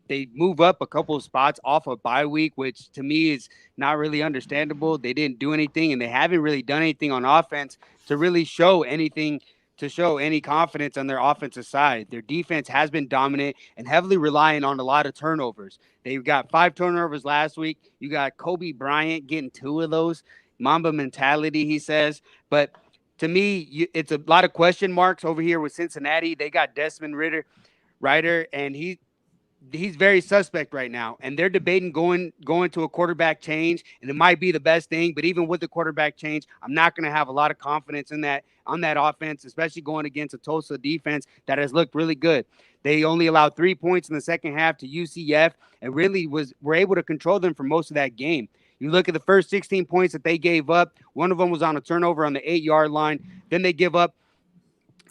They move up a couple of spots off a bye week, which to me is not really understandable. They didn't do anything, and they haven't really done anything on offense to really show anything, to show any confidence on their offensive side. Their defense has been dominant and heavily relying on a lot of turnovers. They've got 5 turnovers last week. You got Kobe Bryant getting 2 of those. Mamba mentality, he says. But to me, it's a lot of question marks over here with Cincinnati. They got Desmond Ryder, and he's very suspect right now, and they're debating going to a quarterback change, and it might be the best thing. But even with the quarterback change, I'm not going to have a lot of confidence on that offense, especially going against a Tulsa defense that has looked really good. They only allowed 3 points in the second half to UCF, and really were able to control them for most of that game. You look at the first 16 points that they gave up. One of them was on a turnover on the 8-yard line. Then they give up.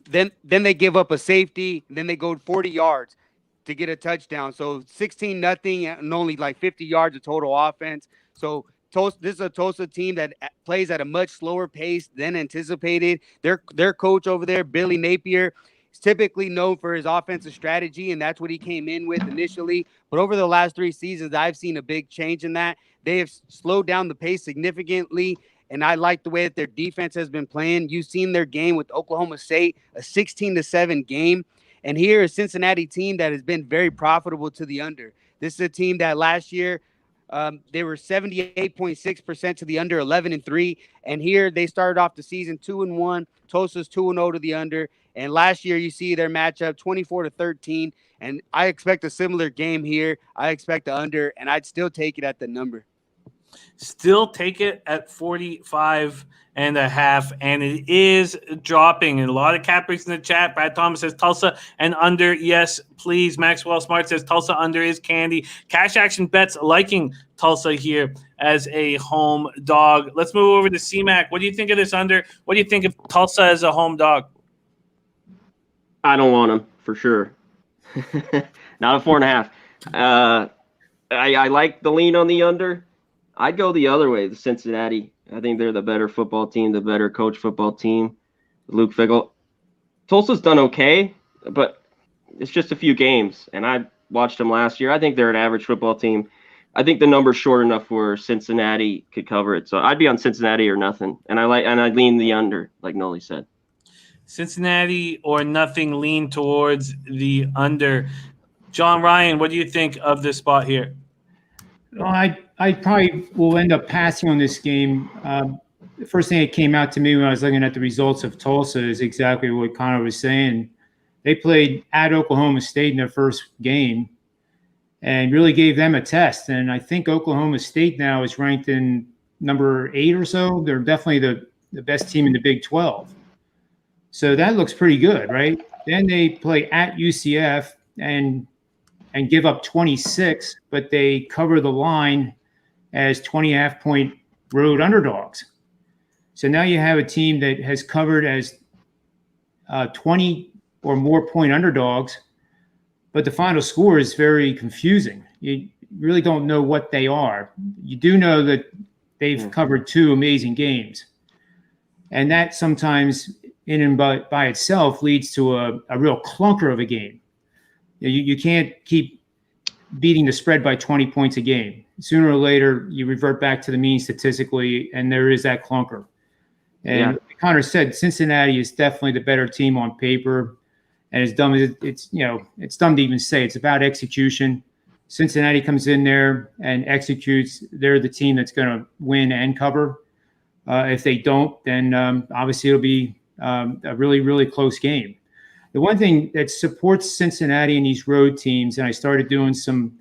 Then they give up a safety. Then they go 40 yards to get a touchdown. So 16-0 and only like 50 yards of total offense. So this is a Tulsa team that plays at a much slower pace than anticipated. Their coach over there, Billy Napier, is typically known for his offensive strategy, and that's what he came in with initially. But over the last 3 seasons, I've seen a big change in that. They have slowed down the pace significantly, and I like the way that their defense has been playing. You've seen their game with Oklahoma State, a 16-7 game. And here is a Cincinnati team that has been very profitable to the under. This is a team that last year they were 78.6% to the under, 11-3. And here they started off the season 2-1. Tulsa's 2-0 to the under. And last year you see their matchup 24-13. And I expect a similar game here. I expect the under, and I'd still take it at the number. Still take it at 45.5, and it is dropping. And a lot of cappers in the chat. Brad Thomas says Tulsa and under. Yes, please. Maxwell Smart says Tulsa under is candy. Cash Action Bets liking Tulsa here as a home dog. Let's move over to CMac. What do you think of this under? What do you think of Tulsa as a home dog? I don't want them for sure. Not a 4.5. I like the lean on the under. I'd go the other way, the Cincinnati. I think they're the better football team, the better coach football team. Luke Fickell. Tulsa's done okay, but it's just a few games, and I watched them last year. I think they're an average football team. I think the number's short enough where Cincinnati could cover it. So I'd be on Cincinnati or nothing, and I'd lean the under, like Nolly said. Cincinnati or nothing, lean towards the under. John Ryan, what do you think of this spot here? Well, I probably will end up passing on this game. The first thing that came out to me when I was looking at the results of Tulsa is exactly what Connor was saying. They played at Oklahoma State in their first game and really gave them a test. And I think Oklahoma State now is ranked in number 8 or so. They're definitely the best team in the Big 12. So that looks pretty good, right? Then they play at UCF and give up 26, but they cover the line as 20.5-point road underdogs. So now you have a team that has covered as 20 or more point underdogs, but the final score is very confusing. You really don't know what they are. You do know that they've covered 2 amazing games. And that sometimes in and by itself leads to a real clunker of a game. You can't keep beating the spread by 20 points a game. Sooner or later, you revert back to the mean statistically, and there is that clunker. And like Connor said, Cincinnati is definitely the better team on paper. And as dumb as it's dumb to even say, it's about execution. Cincinnati comes in there and executes. They're the team that's going to win and cover. If they don't, then obviously it'll be a really, really close game. The one thing that supports Cincinnati and these road teams, and I started doing some,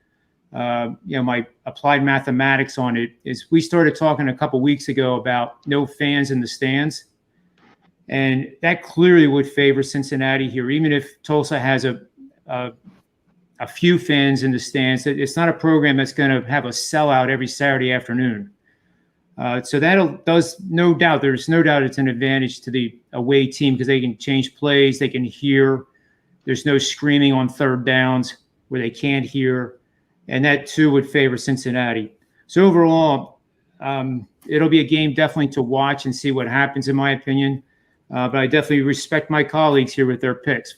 my applied mathematics on it, is we started talking a couple weeks ago about no fans in the stands. And that clearly would favor Cincinnati here, even if Tulsa has a few fans in the stands. It's not a program that's going to have a sellout every Saturday afternoon. So there's no doubt it's an advantage to the away team because they can change plays, they can hear. There's no screaming on third downs where they can't hear, and that too would favor Cincinnati. So overall, it'll be a game definitely to watch and see what happens, in my opinion. But I definitely respect my colleagues here with their picks.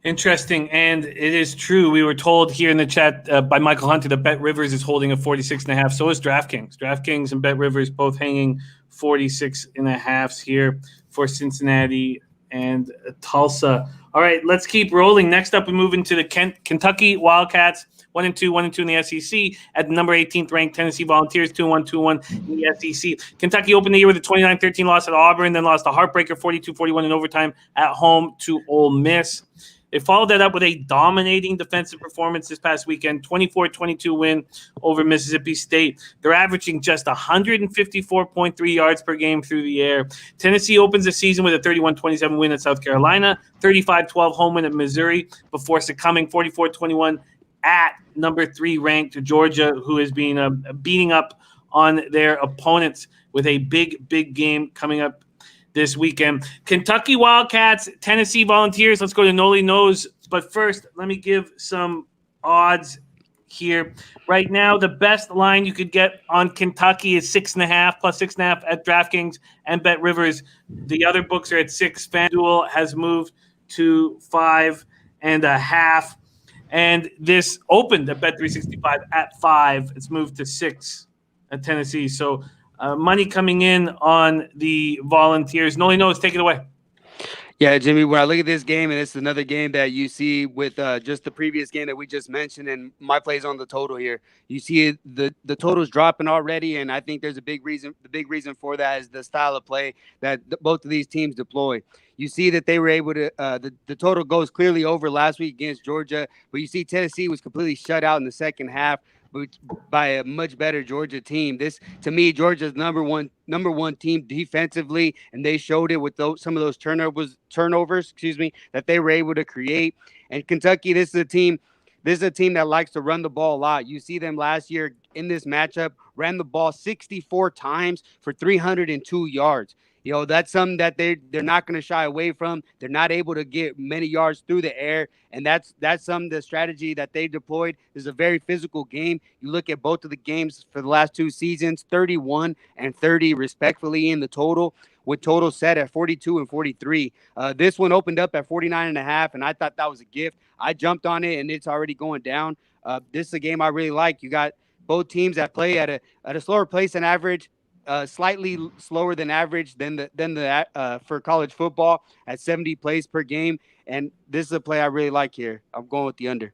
Interesting, and it is true. We were told here in the chat by Michael Hunter that Bet Rivers is holding a 46.5. So is DraftKings. DraftKings and Bet Rivers both hanging 46.5s here for Cincinnati and Tulsa. All right, let's keep rolling. Next up, we move into the Kentucky Wildcats, 1-2 in the SEC. At the number 18th ranked Tennessee Volunteers, 2-1 in the SEC. Kentucky opened the year with a 29-13 loss at Auburn, then lost a heartbreaker 42-41 in overtime at home to Ole Miss. They followed that up with a dominating defensive performance this past weekend, 24-22 win over Mississippi State. They're averaging just 154.3 yards per game through the air. Tennessee opens the season with a 31-27 win at South Carolina, 35-12 home win at Missouri before succumbing 44-21 at number 3 ranked Georgia, who is being beating up on their opponents with a big game coming up this weekend. Kentucky Wildcats, Tennessee Volunteers. Let's go to Nolly Knows. But first, let me give some odds here. Right now, the best line you could get on Kentucky is 6.5 plus 6.5 at DraftKings and Bet Rivers. The other books are at 6. FanDuel has moved to 5.5. And this opened at Bet365 at 5. It's moved to 6 at Tennessee. So money coming in on the Volunteers. Nolly Knows, take it away. Yeah, Jimmy, when I look at this game, and it's another game that you see with just the previous game that we just mentioned, and my plays on the total here, you see the total's dropping already, and I think there's a big reason. The big reason for that is the style of play that both of these teams deploy. You see that they were able to the total goes clearly over last week against Georgia, but you see Tennessee was completely shut out in the second half by a much better Georgia team. This, to me, Georgia's number one team defensively, and they showed it with some of those turnovers, that they were able to create. And Kentucky, this is a team that likes to run the ball a lot. You see them last year in this matchup, ran the ball 64 times for 302 yards. You know, that's something that they're not going to shy away from. They're not able to get many yards through the air, and that's the strategy that they deployed. This is a very physical game. You look at both of the games for the last 2 seasons, 31 and 30 respectfully in the total, with total set at 42 and 43. This one opened up at 49.5, and I thought that was a gift. I jumped on it, and it's already going down. This is a game I really like. You got both teams that play at a slower pace than average. Slightly slower than average than for college football at 70 plays per game. And this is a play I really like here. I'm going with the under.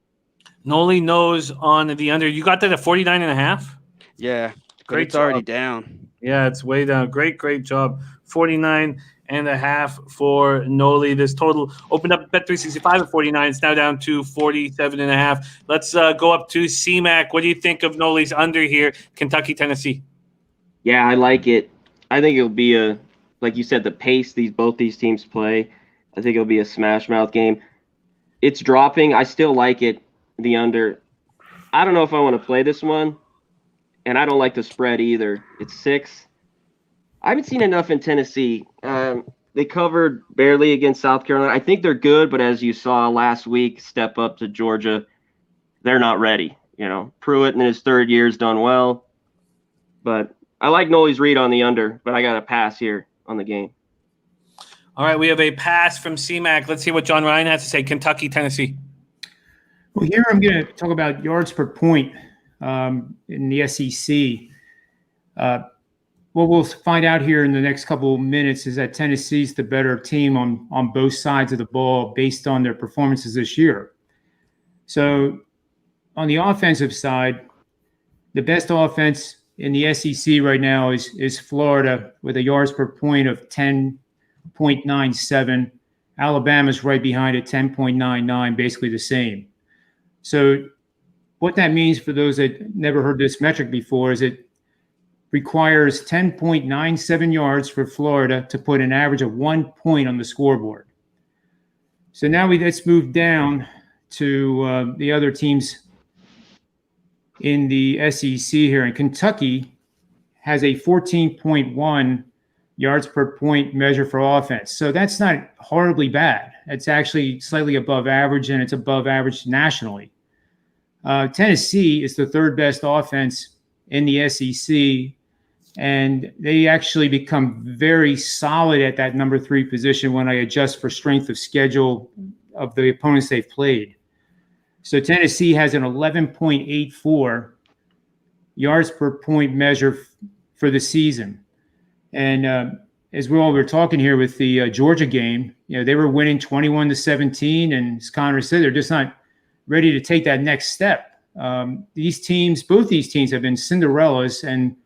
Nolly Knows on the under. You got that at 49.5? Yeah. Great. It's already down. Yeah, it's way down. Great job. 49.5 for Nolly. This total opened up at Bet365 at 49. It's now down to 47.5. Let's go up to CMac. What do you think of Nolly's under here? Kentucky, Tennessee. Yeah, I like it. I think it'll be like you said, the pace both these teams play. I think it'll be a smash mouth game. It's dropping. I still like it, the under. I don't know if I want to play this one, and I don't like the spread either. It's 6. I haven't seen enough in Tennessee. They covered barely against South Carolina. I think they're good, but as you saw last week, step up to Georgia, they're not ready. You know, Pruitt in his 3rd year has done well, but I like Nolly's read on the under, but I got a pass here on the game. All right, we have a pass from CMac. Let's see what John Ryan has to say. Kentucky, Tennessee. Well, here I'm going to talk about yards per point in the SEC. What we'll find out here in the next couple of minutes is that Tennessee's the better team on both sides of the ball based on their performances this year. So on the offensive side, the best offense in the SEC right now is Florida with a yards per point of 10.97. Alabama's right behind it, 10.99, basically the same. So what that means for those that never heard this metric before is it requires 10.97 yards for Florida to put an average of 1 point on the scoreboard. So now let's move down to the other teams in the SEC here. And Kentucky has a 14.1 yards per point measure for offense. So that's not horribly bad. It's actually slightly above average, and it's above average nationally. Tennessee is the 3rd best offense in the SEC, and they actually become very solid at that number 3 position when I adjust for strength of schedule of the opponents they've played. So Tennessee has an 11.84 yards per point measure for the season. And as we all were talking here with the Georgia game, they were winning 21-17, and as Connor said, they're just not ready to take that next step. Both these teams have been Cinderellas, and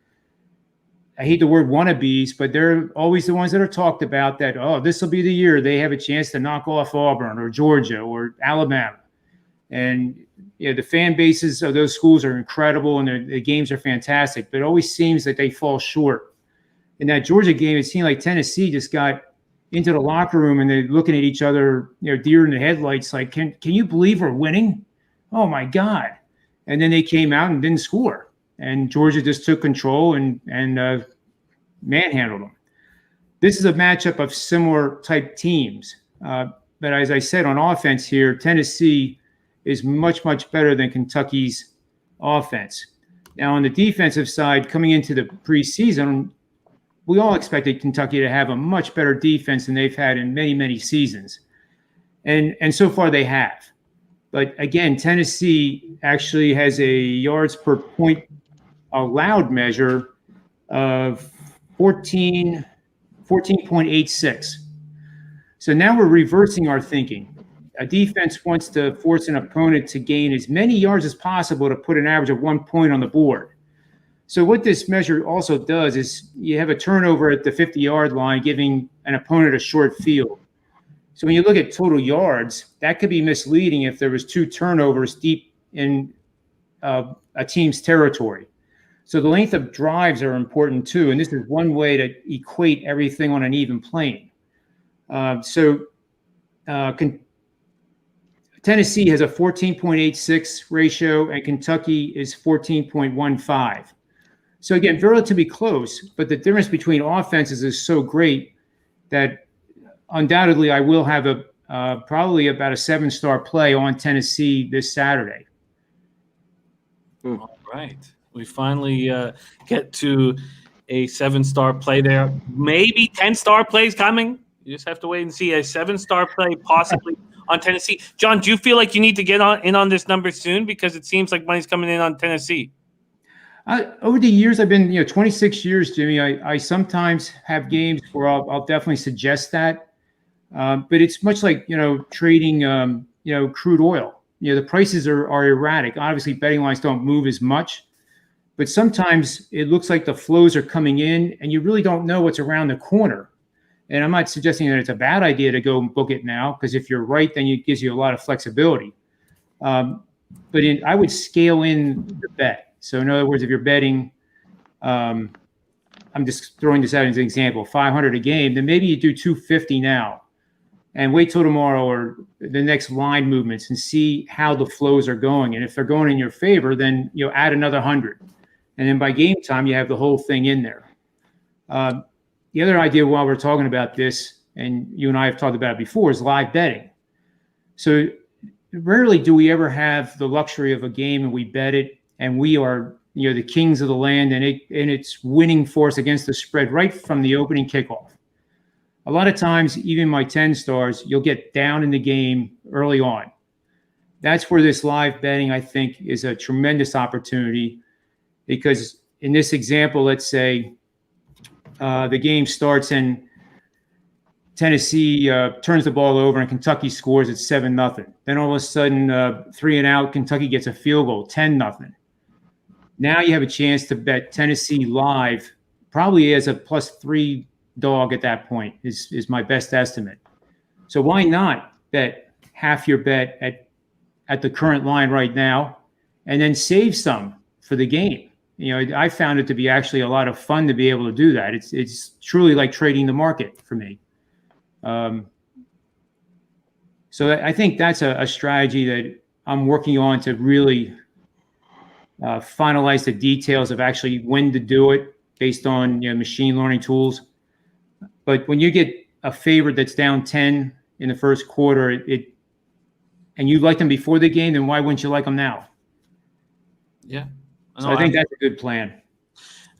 I hate the word wannabes, but they're always the ones that are talked about that, this will be the year they have a chance to knock off Auburn or Georgia or Alabama. And the fan bases of those schools are incredible, and the games are fantastic, but it always seems that they fall short. In that Georgia game, it seemed like Tennessee just got into the locker room and they're looking at each other, deer in the headlights, like, can you believe we're winning? Oh my God. And then they came out and didn't score. And Georgia just took control and manhandled them. This is a matchup of similar type teams. But as I said, on offense here, Tennessee is much, much better than Kentucky's offense. Now, on the defensive side, coming into the preseason, we all expected Kentucky to have a much better defense than they've had in many, many seasons. And so far they have. But again, Tennessee actually has a yards per point allowed measure of 14.86. So now we're reversing our thinking. A defense wants to force an opponent to gain as many yards as possible to put an average of 1 point on the board. So what this measure also does is you have a turnover at the 50-yard line, giving an opponent a short field. So when you look at total yards, that could be misleading if there was 2 turnovers deep in a team's territory. So the length of drives are important too, and this is one way to equate everything on an even plane. Tennessee has a 14.86 ratio, and Kentucky is 14.15. So again, relatively close, but the difference between offenses is so great that undoubtedly I will have probably about a 7-star play on Tennessee this Saturday. All right. We finally get to a 7-star play there. Maybe 10-star plays coming. You just have to wait and see. A 7-star play possibly on Tennessee. John, do you feel like you need to get in on this number soon? Because it seems like money's coming in on Tennessee. Over the years, I've been 26 years, Jimmy. I sometimes have games where I'll definitely suggest that, but it's much like trading crude oil. The prices are erratic. Obviously, betting lines don't move as much, but sometimes it looks like the flows are coming in, and you really don't know what's around the corner. And I'm not suggesting that it's a bad idea to go and book it now, because if you're right, then it gives you a lot of flexibility. But I would scale in the bet. So in other words, if you're betting, I'm just throwing this out as an example, 500 a game, then maybe you do 250 now and wait till tomorrow or the next line movements and see how the flows are going. And if they're going in your favor, then add another 100. And then by game time, you have the whole thing in there. The other idea while we're talking about this, and you and I have talked about it before, is live betting. So rarely do we ever have the luxury of a game and we bet it, and we are the kings of the land, and it's winning force against the spread right from the opening kickoff. A lot of times, even my 10 stars, you'll get down in the game early on. That's where this live betting, I think, is a tremendous opportunity, because in this example, let's say the game starts and Tennessee turns the ball over and Kentucky scores at 7-0. Then all of a sudden, 3 and out, Kentucky gets a field goal, 10-0. Now you have a chance to bet Tennessee live, probably as a +3 dog at that point is my best estimate. So why not bet half your bet at the current line right now, and then save some for the game? I found it to be actually a lot of fun to be able to do that. It's truly like trading the market for me. So I think that's a strategy that I'm working on to really finalize the details of actually when to do it based on machine learning tools. But when you get a favorite that's down 10 in the first quarter, and you like them before the game, then why wouldn't you like them now? Yeah. So I think that's a good plan.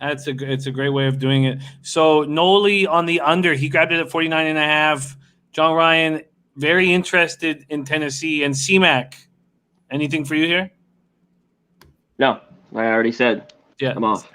It's a great way of doing it. So Nolly on the under, he grabbed it at 49.5. John Ryan, very interested in Tennessee. And CMac, anything for you here? No, I already said. Yeah, I'm off.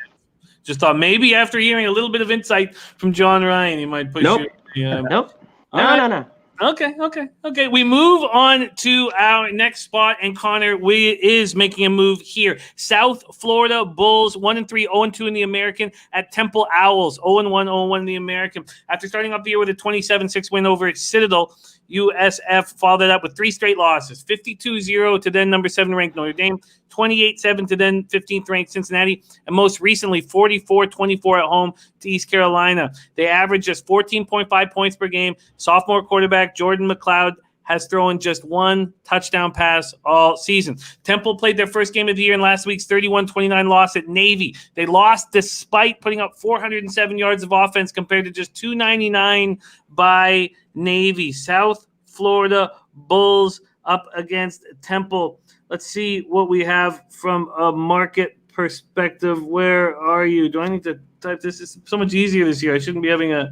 Just thought maybe after hearing a little bit of insight from John Ryan, he might push Nope. you. Nope. No. Okay. We move on to our next spot, and Connor is making a move here. South Florida Bulls 1-3, 0-2 in the American at Temple Owls 0-1, 0-1 in the American. After starting off the year with a 27-6 win over Citadel, USF followed up with 3 straight losses: 52-0 to then number 7 ranked Notre Dame, 28-7 to then 15th ranked Cincinnati, and most recently 44-24 at home to East Carolina. They averaged just 14.5 points per game. Sophomore quarterback Jordan McLeod has thrown just 1 touchdown pass all season. Temple played their first game of the year in last week's 31-29 loss at Navy. They lost despite putting up 407 yards of offense compared to just 299 by Navy. South Florida Bulls up against Temple. Let's see what we have from a market perspective. Where are you? Do I need to type this? It's so much easier this year. I shouldn't be having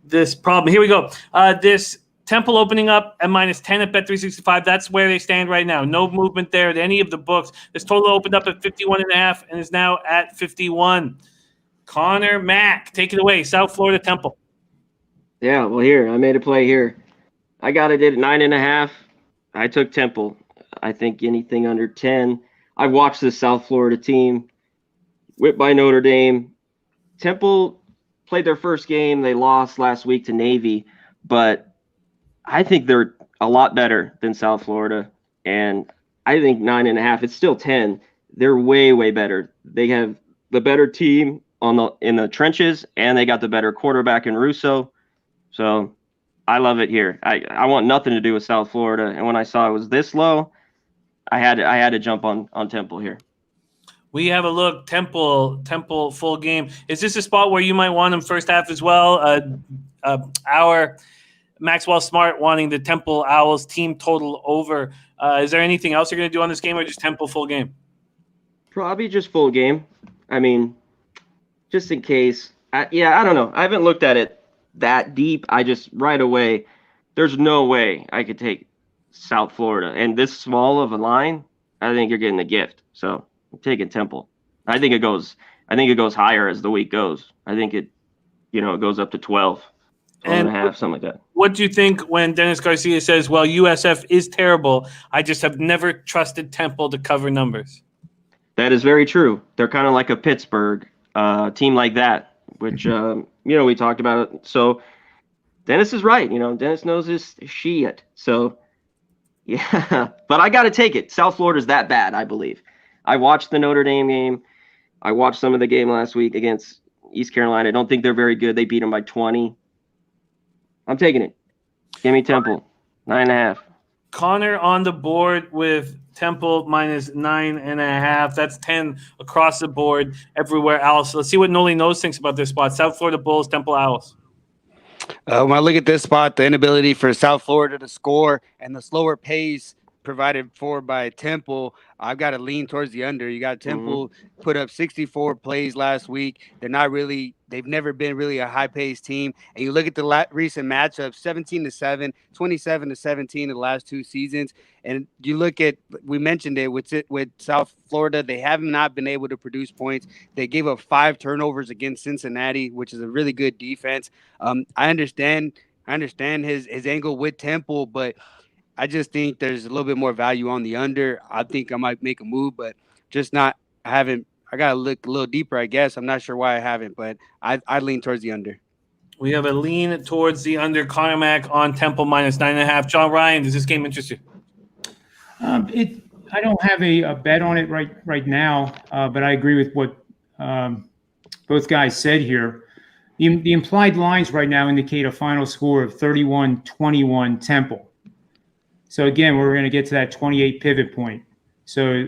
this problem. Here we go. This Temple opening up at -10 at Bet365. That's where they stand right now. No movement there at any of the books. This total opened up at 51.5 and is now at 51. Connor Mack, take it away. South Florida Temple. Yeah, well, here, I made a play here. I got it at 9.5. I took Temple. I think anything under 10. I've watched this South Florida team whipped by Notre Dame. Temple played their first game. They lost last week to Navy, but I think they're a lot better than South Florida. And I think 9.5, it's still 10. They're way, way better. They have the better team in the trenches, and they got the better quarterback in Russo. So I love it here. I want nothing to do with South Florida. And when I saw it was this low, I had to jump on Temple here. We have a look. Temple full game. Is this a spot where you might want them first half as well? Our Maxwell Smart wanting the Temple Owls team total over. Is there anything else you're going to do on this game, or just Temple full game? Probably just full game. I mean, just in case. I don't know. I haven't looked at it that deep. I just right away, there's no way I could take South Florida. And this small of a line, I think you're getting a gift. So I'm taking Temple. I think it goes higher as the week goes. I think it goes up to 12. And a half, something like that. What do you think when Dennis Garcia says, well, USF is terrible, I just have never trusted Temple to cover numbers? That is very true. They're kind of like a Pittsburgh team like that, which, we talked about it. So Dennis is right. Dennis knows his shit. So, yeah. But I got to take it. South Florida's that bad, I believe. I watched the Notre Dame game. I watched some of the game last week against East Carolina. I don't think they're very good. They beat them by 20. I'm taking it. Give me Temple. 9.5. Connor on the board with Temple -9.5. That's 10 across the board everywhere else. Let's see what Nolly thinks about this spot. South Florida Bulls, Temple Owls. When I look at this spot, the inability for South Florida to score and the slower pace provided for by Temple, I've got to lean towards the under. You got Temple put up 64 plays last week. They've never been really a high-paced team. And you look at the recent matchups, 17-7, 27-17 in the last 2 seasons. And you look at, we mentioned it with South Florida, they have not been able to produce points. They gave up 5 turnovers against Cincinnati, which is a really good defense. I understand his angle with Temple, but I just think there's a little bit more value on the under. I think I might make a move, but just not. I got to look a little deeper, I guess. I'm not sure why I haven't, but I lean towards the under. We have a lean towards the under. Connor Mack on Temple -9.5. John Ryan, does this game interest you? I don't have a bet on it right now, but I agree with what both guys said here. The implied lines right now indicate a final score of 31-21 Temple. So again, we're going to get to that 28 pivot point. So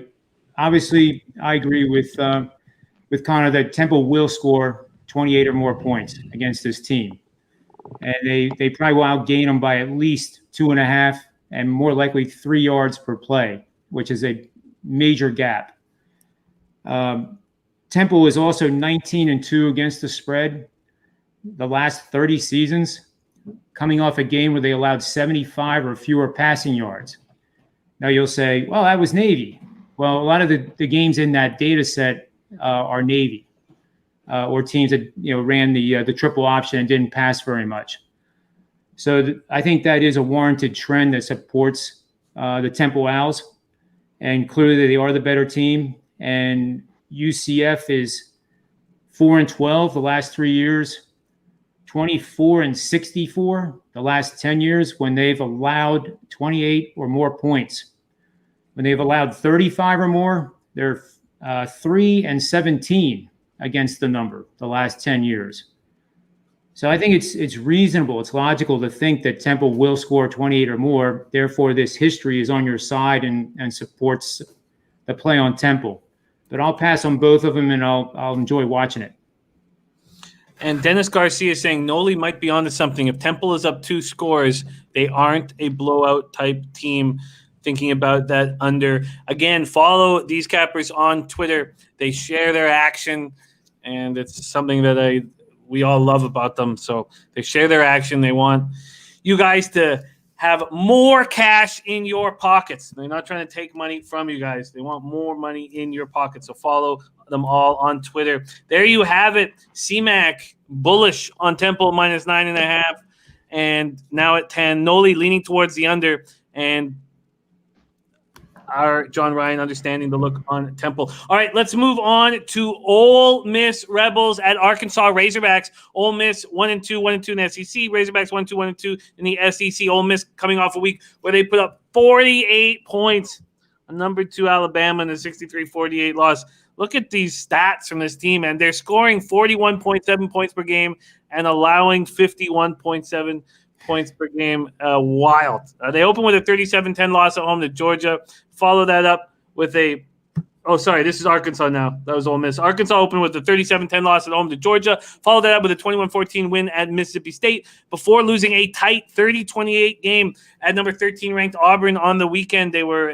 obviously, I agree with Connor that Temple will score 28 or more points against this team, and they probably will outgain them by at least 2.5 and more likely 3 yards per play, which is a major gap. Temple is also 19-2 against the spread the last 30 seasons, coming off a game where they allowed 75 or fewer passing yards. Now you'll say, well, that was Navy. Well, a lot of the games in that data set are Navy. or teams that ran the triple option and didn't pass very much. So I think that is a warranted trend that supports the Temple Owls, and clearly they are the better team. And UCF is 4-12 the last 3 years, 24-64 the last 10 years when they've allowed 28 or more points. When they've allowed 35 or more, they're 3-17 against the number the last 10 years. So I think it's reasonable, it's logical to think that Temple will score 28 or more. Therefore, this history is on your side and supports the play on Temple. But I'll pass on both of them, and I'll enjoy watching it. And Dennis Garcia is saying Nolly might be onto something. If Temple is up 2 scores, they aren't a blowout type team. Thinking about that under. Again, follow these cappers on Twitter. They share their action, and it's something that we all love about them. So they share their action. They want you guys to have more cash in your pockets. They're not trying to take money from you guys. They want more money in your pockets. So follow them all on Twitter. There you have it. CMac bullish on Temple -9.5, and now at 10. Nolly leaning towards the under, and our John Ryan understanding the look on Temple. All right, let's move on to Ole Miss Rebels at Arkansas Razorbacks. Ole Miss 1-2, 1-2 in the SEC. Razorbacks 1-2, 1-2 in the SEC. Ole Miss coming off a week where they put up 48 points on number 2 Alabama in a 63-48 loss. Look at these stats from this team, and they're scoring 41.7 points per game and allowing 51.7 points per game. Wild. They open with a 37-10 loss at home to Georgia. Follow that up with this is Arkansas now. That was Ole Miss. Arkansas opened with a 37-10 loss at home to Georgia. Follow that up with a 21-14 win at Mississippi State before losing a tight 30-28 game at number 13 ranked Auburn on the weekend. They were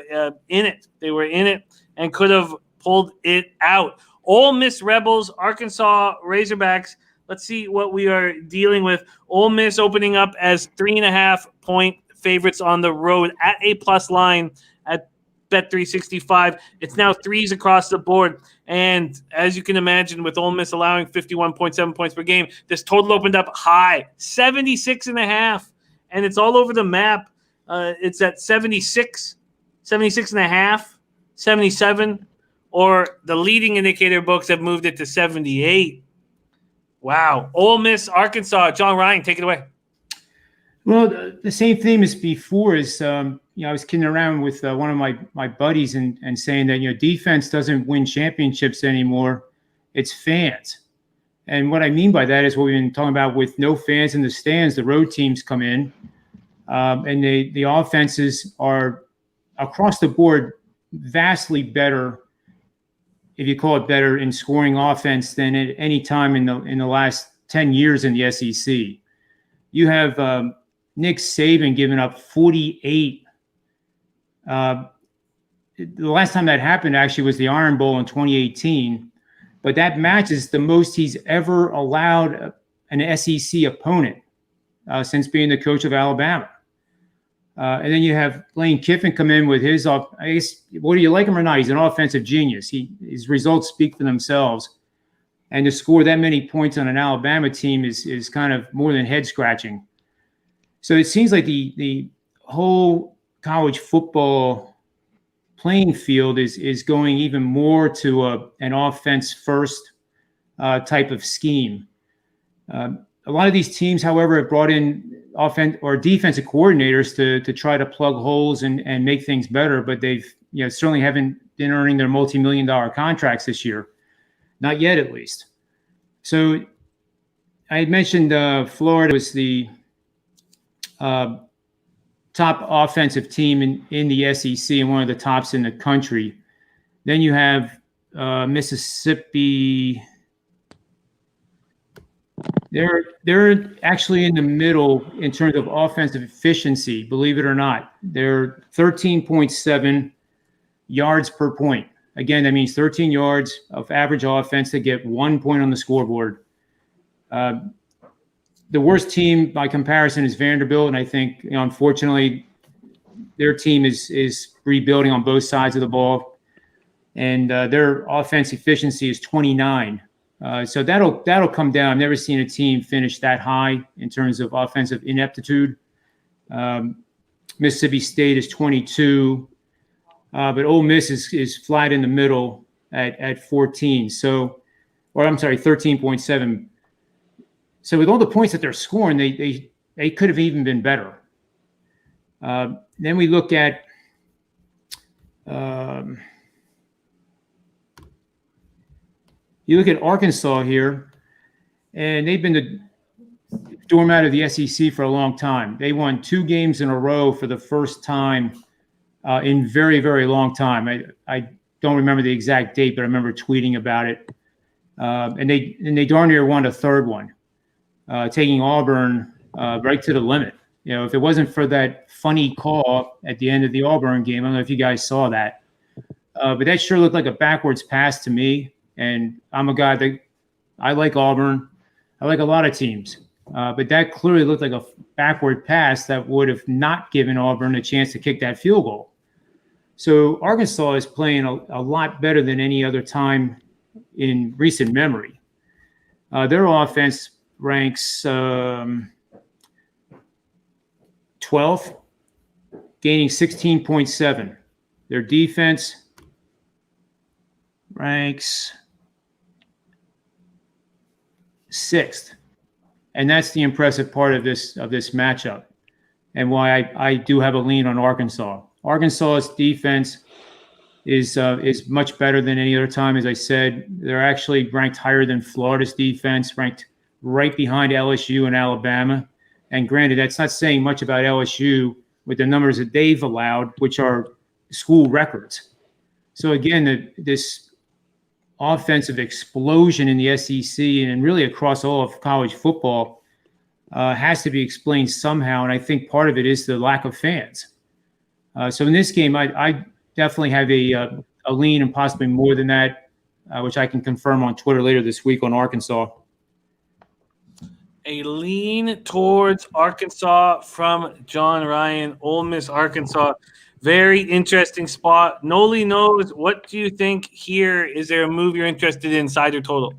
in it. They were in it and could have pulled it out. Ole Miss Rebels, Arkansas Razorbacks. Let's see what we are dealing with. Ole Miss opening up as 3.5-point favorites on the road at a plus line at Bet365. It's now 3s across the board. And as you can imagine, with Ole Miss allowing 51.7 points per game, this total opened up high, 76.5. And it's all over the map. It's at 76, 76.5, 77, or the leading indicator books have moved it to 78. Wow. Ole Miss, Arkansas. John Ryan, take it away. Well, the same theme as before is, I was kidding around with one of my buddies and saying that, defense doesn't win championships anymore. It's fans. And what I mean by that is what we've been talking about with no fans in the stands. The road teams come in, and the offenses are across the board vastly better, if you call it better, in scoring offense than at any time in the last 10 years in the SEC. You have Nick Saban giving up 48. The last time that happened actually was the Iron Bowl in 2018, but that matches the most he's ever allowed an SEC opponent since being the coach of Alabama. And then you have Lane Kiffin come in with his, I guess, whether you like him or not, he's an offensive genius. His results speak for themselves. And to score that many points on an Alabama team is kind of more than head scratching. So it seems like the whole college football playing field is going even more to an offense first type of scheme. A lot of these teams, however, have brought in offense or defensive coordinators to try to plug holes and make things better, but they've certainly haven't been earning their multi-million-dollar contracts this year, not yet at least. So I had mentioned Florida was the top offensive team in the SEC and one of the tops in the country. Then you have Mississippi. They're actually in the middle in terms of offensive efficiency, believe it or not. They're 13.7 yards per point. Again, that means 13 yards of average offense to get 1 point on the scoreboard. The worst team by comparison is Vanderbilt, and I think, unfortunately, their team is rebuilding on both sides of the ball, and their offense efficiency is 29 So that'll come down. I've never seen a team finish that high in terms of offensive ineptitude. Mississippi State is 22, but Ole Miss is flat in the middle at 14. So, or I'm sorry, 13.7. So with all the points that they're scoring, they could have even been better. Then we look at you look at Arkansas here, and they've been the doormat of the SEC for a long time. They won 2 games in a row for the first time in very, very long time. I don't remember the exact date, but I remember tweeting about it. And they darn near won a third one, taking Auburn right to the limit. You know, if it wasn't for that funny call at the end of the Auburn game, I don't know if you guys saw that, but that sure looked like a backwards pass to me. And I'm a guy that I like Auburn. I like a lot of teams. But that clearly looked like a backward pass that would have not given Auburn a chance to kick that field goal. So Arkansas is playing a lot better than any other time in recent memory. Their offense ranks 12th, gaining 16.7. Their defense ranks 6th. And that's the impressive part of this matchup, and why I do have a lean on Arkansas. Arkansas's defense is much better than any other time. As I said, they're actually ranked higher than Florida's defense, ranked right behind LSU and Alabama. And granted, that's not saying much about LSU with the numbers that they've allowed, which are school records. So again, this offensive explosion in the SEC and really across all of college football has to be explained somehow, and I think part of it is the lack of fans. So in this game, I definitely have a lean, and possibly more than that, which I can confirm on Twitter later this week, on Arkansas. A lean towards Arkansas from John Ryan. Ole Miss, Arkansas. Very interesting spot. Nolly knows. What do you think here? Is there a move you're interested in, side or total?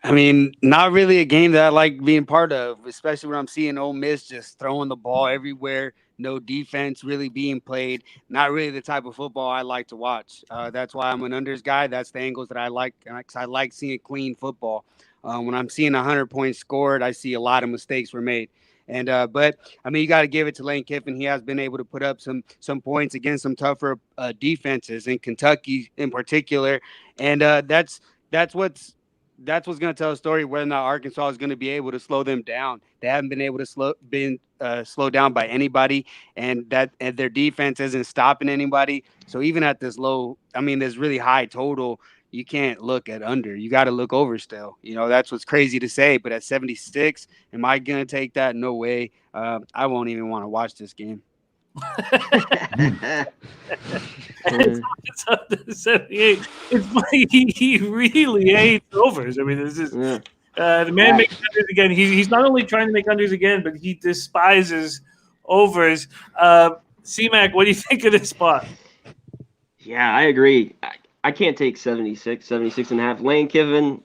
I mean, not really a game that I like being part of, especially when I'm seeing Ole Miss just throwing the ball everywhere, no defense really being played. Not really the type of football I like to watch. That's why I'm an unders guy. That's the angles that I like. I like seeing clean football. When I'm seeing 100 points scored, I see a lot of mistakes were made. And but I mean, you got to give it to Lane Kiffin. He has been able to put up some points against some tougher defenses in Kentucky in particular, and that's what's going to tell a story whether or not Arkansas is going to be able to slow them down. They haven't been able to slowed down by anybody, and their defense isn't stopping anybody. So even at this this really high total, you can't look at under. You got to look over still. You know, that's what's crazy to say. But at 76, am I going to take that? No way. I won't even want to watch this game. It's up to 78. It's funny. He really hates overs. I mean, this is the man makes unders again. He's not only trying to make unders again, but he despises overs. CMac, what do you think of this spot? Yeah, I agree. I can't take 76 and a half. Lane Kiffin,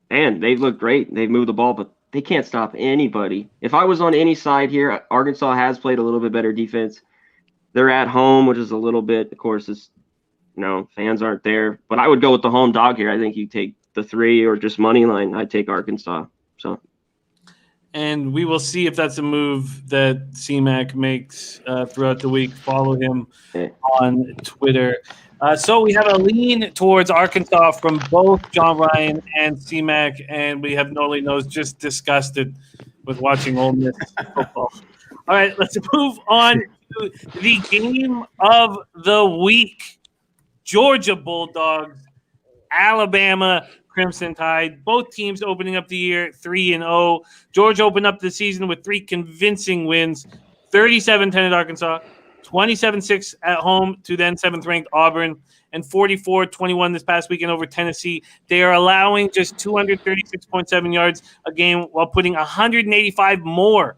and they've looked great. They've moved the ball, but they can't stop anybody. If I was on any side here, Arkansas has played a little bit better defense. They're at home, which is a little bit, of course, fans aren't there. But I would go with the home dog here. I think you take the 3 or just money line. I'd take Arkansas. So, and we will see if that's a move that CMac makes throughout the week. Follow him on Twitter. So we have a lean towards Arkansas from both John Ryan and CMac, and we have Nolly Knows just disgusted with watching Ole Miss football. All right, let's move on to the game of the week. Georgia Bulldogs, Alabama Crimson Tide. Both teams opening up the year 3-0. Georgia opened up the season with 3 convincing wins, 37-10 at Arkansas, 27-6 at home to then 7th-ranked Auburn, and 44-21 this past weekend over Tennessee. They are allowing just 236.7 yards a game while putting 185 more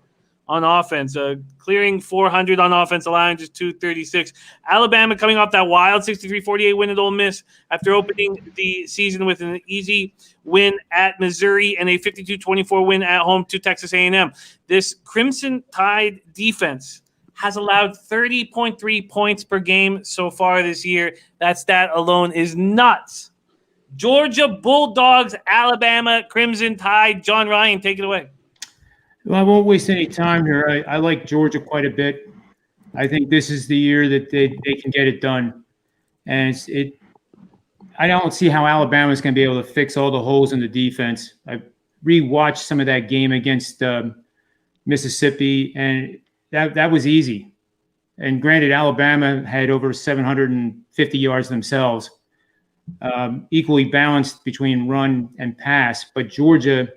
on offense, clearing 400 on offense, allowing just 236. Alabama coming off that wild 63-48 win at Ole Miss after opening the season with an easy win at Missouri and a 52-24 win at home to Texas A&M. This Crimson Tide defense has allowed 30.3 points per game so far this year. That stat alone is nuts. Georgia Bulldogs, Alabama Crimson Tide. John Ryan, take it away. Well, I won't waste any time here. I like Georgia quite a bit. I think this is the year that they can get it done. And I don't see how Alabama's going to be able to fix all the holes in the defense. I rewatched some of that game against Mississippi, and that was easy. And granted, Alabama had over 750 yards themselves, equally balanced between run and pass. But Georgia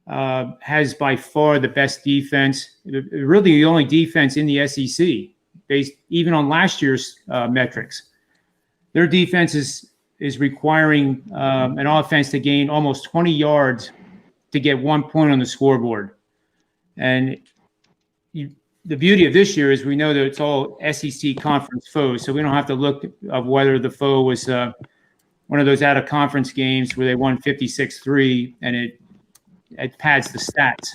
has by far the best defense, really the only defense in the SEC, based even on last year's metrics. Their defense is requiring an offense to gain almost 20 yards to get 1 point on the scoreboard. And the beauty of this year is we know that it's all SEC conference foes, so we don't have to look of whether the foe was one of those out-of-conference games where they won 56-3 and it pads the stats.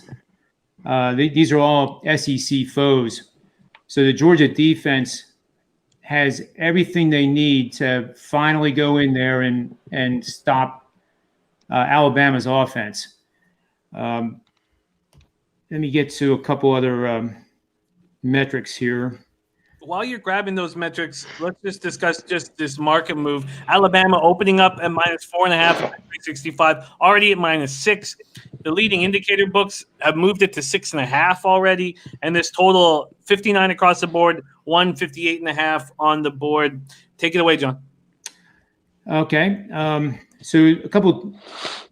These are all SEC foes. So the Georgia defense has everything they need to finally go in there and stop Alabama's offense. Let me get to a couple other metrics here. While you're grabbing those metrics, let's just discuss just this market move. Alabama opening up at -4.5 at 365, already at -6. The leading indicator books have moved it to 6.5 already, and this total 59 across the board, 158.5 on the board. Take it away, John. Okay, so a couple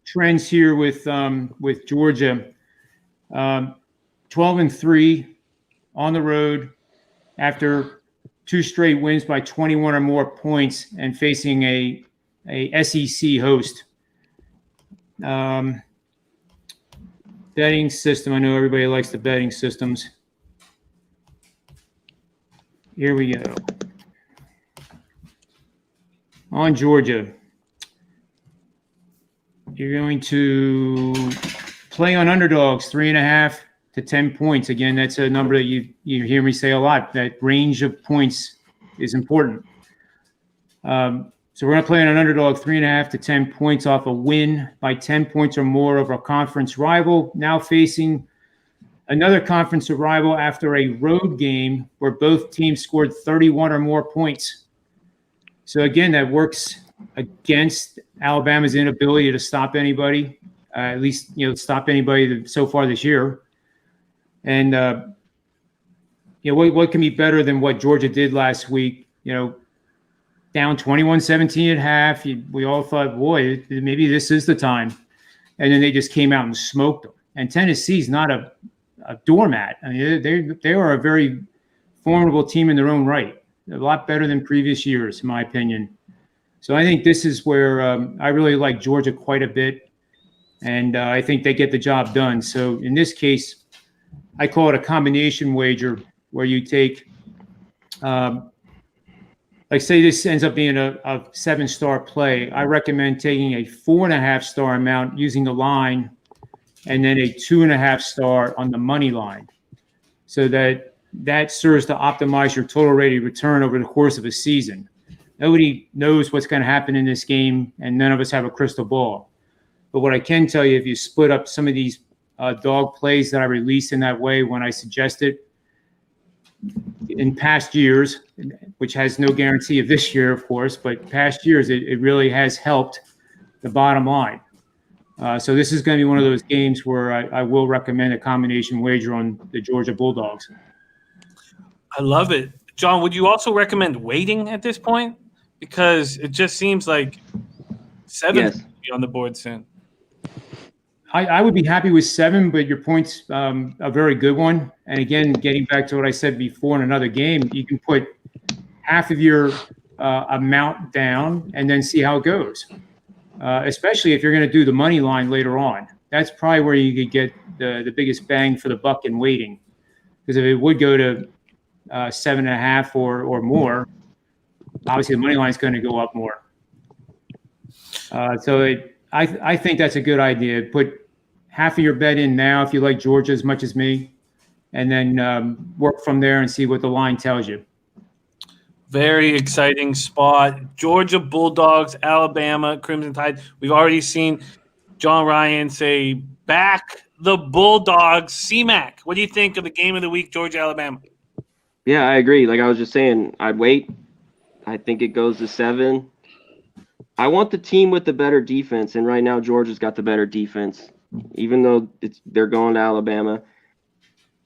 trends here with Georgia. 12-3 on the road after 2 straight wins by 21 or more points and facing a SEC host. Betting system. I know everybody likes the betting systems. Here we go. On Georgia, you're going to play on underdogs 3.5 to 10 points. Again, that's a number that you hear me say a lot. That range of points is important. So we're going to play on an underdog 3.5 to 10 points off a win by 10 points or more over a conference rival. Now facing another conference rival after a road game where both teams scored 31 or more points. So again, that works against Alabama's inability to stop anybody, at least stop anybody so far this year. And what can be better than what Georgia did last week? Down 21-17 at half. We all thought, boy, maybe this is the time. And then they just came out and smoked them. And Tennessee's not a doormat. I mean, they are a very formidable team in their own right. A lot better than previous years, in my opinion. So I think this is where I really like Georgia quite a bit. And I think they get the job done. So in this case, I call it a combination wager where you take like say this ends up being a 7-star play. I recommend taking a 4.5-star amount using the line and then a 2.5-star on the money line. So that serves to optimize your total rate of return over the course of a season. Nobody knows what's going to happen in this game, and none of us have a crystal ball. But what I can tell you, if you split up some of these dog plays that I released in that way when I suggest it, in past years, which has no guarantee of this year, of course, but past years, it really has helped the bottom line. So this is going to be one of those games where I will recommend a combination wager on the Georgia Bulldogs. I love it. John, would you also recommend waiting at this point? Because it just seems like 7 will be on the board soon. I would be happy with 7, but your point's a very good one. And again, getting back to what I said before in another game, you can put half of your amount down and then see how it goes, especially if you're going to do the money line later on. That's probably where you could get the biggest bang for the buck in waiting. Because if it would go to 7.5 or more, obviously the money line is going to go up more. I think that's a good idea. Put half of your bet in now if you like Georgia as much as me, and then work from there and see what the line tells you. Very exciting spot. Georgia Bulldogs, Alabama Crimson Tide. We've already seen John Ryan say, back the Bulldogs. CMac, what do you think of the game of the week, Georgia, Alabama? Yeah, I agree. Like I was just saying, I'd wait. I think it goes to 7. I want the team with the better defense, and right now Georgia's got the better defense, even though they're going to Alabama.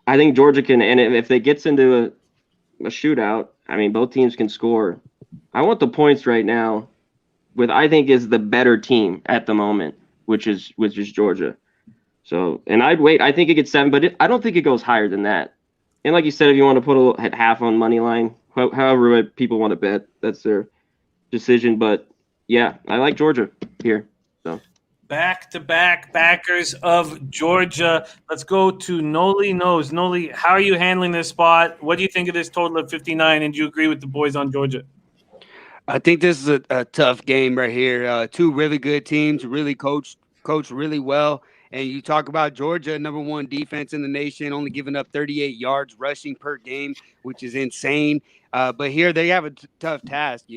I think Georgia can, and if they gets into a shootout, I mean, both teams can score. I want the points right now with I think is the better team at the moment, which is Georgia. So, and I'd wait. I think it gets 7, but I don't think it goes higher than that. And like you said, if you want to put at half on money line, however people want to bet, that's their decision. But yeah, I like Georgia here. So back-to-back backers of Georgia. Let's go to Nolly Knows. Nolly, how are you handling this spot? What do you think of this total of 59? And do you agree with the boys on Georgia? I think this is a tough game right here. Two really good teams, really coached really well. And you talk about Georgia, #1 defense in the nation, only giving up 38 yards rushing per game, which is insane. But here they have a tough task.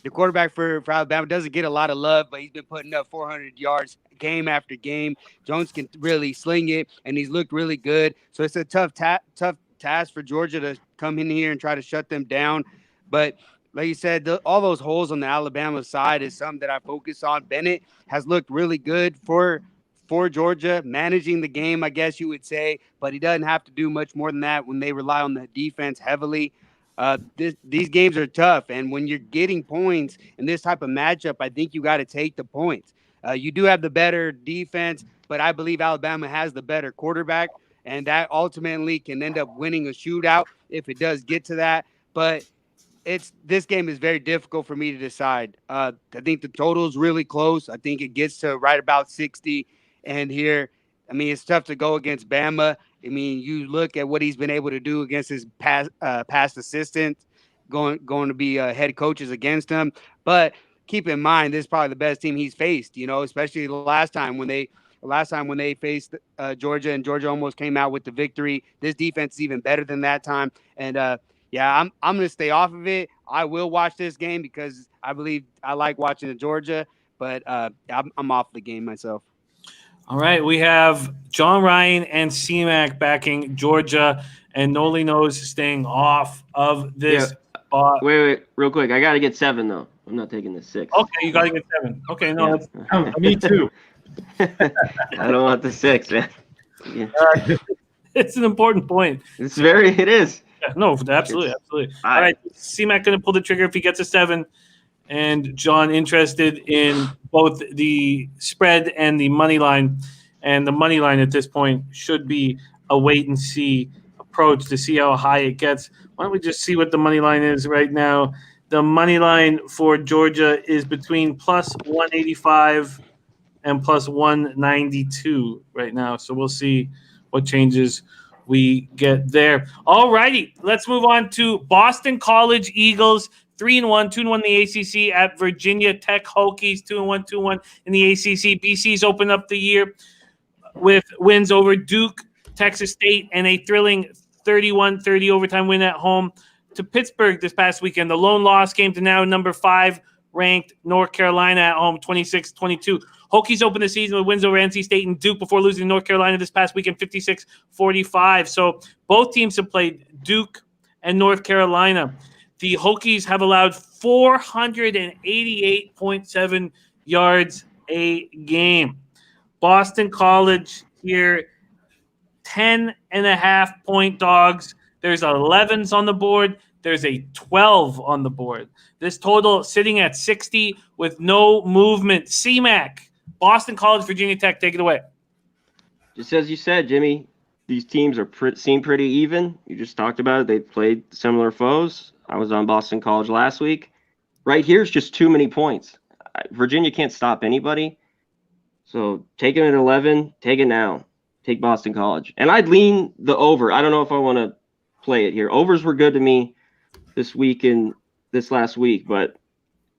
The quarterback for Alabama doesn't get a lot of love, but he's been putting up 400 yards game after game. Jones can really sling it, and he's looked really good. So it's a tough task for Georgia to come in here and try to shut them down. But like you said, all those holes on the Alabama side is something that I focus on. Bennett has looked really good for Georgia, managing the game, I guess you would say, but he doesn't have to do much more than that when they rely on the defense heavily. These games are tough, and when you're getting points in this type of matchup, I think you got to take the points. You do have the better defense, but I believe Alabama has the better quarterback, and that ultimately can end up winning a shootout if it does get to that. But this game is very difficult for me to decide. I think the total is really close. I think it gets to right about 60. And here, I mean, it's tough to go against Bama. I mean, you look at what he's been able to do against his past assistants, going to be head coaches against him. But keep in mind, this is probably the best team he's faced. Especially the last time when they faced Georgia, and Georgia almost came out with the victory. This defense is even better than that time. And yeah, I'm going to stay off of it. I will watch this game because I believe I like watching the Georgia, but I'm off the game myself. All right, we have John Ryan and CMac backing Georgia, and Nolly Knows staying off of this spot. Wait, real quick. I got to get 7, though. I'm not taking the 6. Okay, you got to get 7. Okay, no, yeah. Me too. I don't want the 6, man. Yeah. It's an important point. It is. Yeah, no, absolutely. All right, CMac going to pull the trigger if he gets a 7. And John interested in both the spread and the money line. And the money line at this point should be a wait-and-see approach to see how high it gets. Why don't we just see what the money line is right now? The money line for Georgia is between plus 185 and plus 192 right now. So we'll see what changes we get there. All righty, let's move on to Boston College Eagles. 3-1, 2-1 in the ACC at Virginia Tech Hokies, 2-1, 2-1 in the ACC. BC's opened up the year with wins over Duke, Texas State, and a thrilling 31-30 overtime win at home to Pittsburgh this past weekend. The lone loss came to now number 5 ranked North Carolina at home, 26-22. Hokies opened the season with wins over NC State and Duke before losing to North Carolina this past weekend, 56-45. So both teams have played Duke and North Carolina. The Hokies have allowed 488.7 yards a game. Boston College here, 10.5-point dogs. There's 11s on the board. There's a 12 on the board. This total sitting at 60 with no movement. CMac, Boston College, Virginia Tech, take it away. Just as you said, Jimmy, these teams seem pretty even. You just talked about it. They've played similar foes. I was on Boston College last week. Right here's just too many points. Virginia can't stop anybody. So take it at 11. Take it now. take Boston College. And I'd lean the over. I don't know if I want to play it here. Overs were good to me this week and this last week, but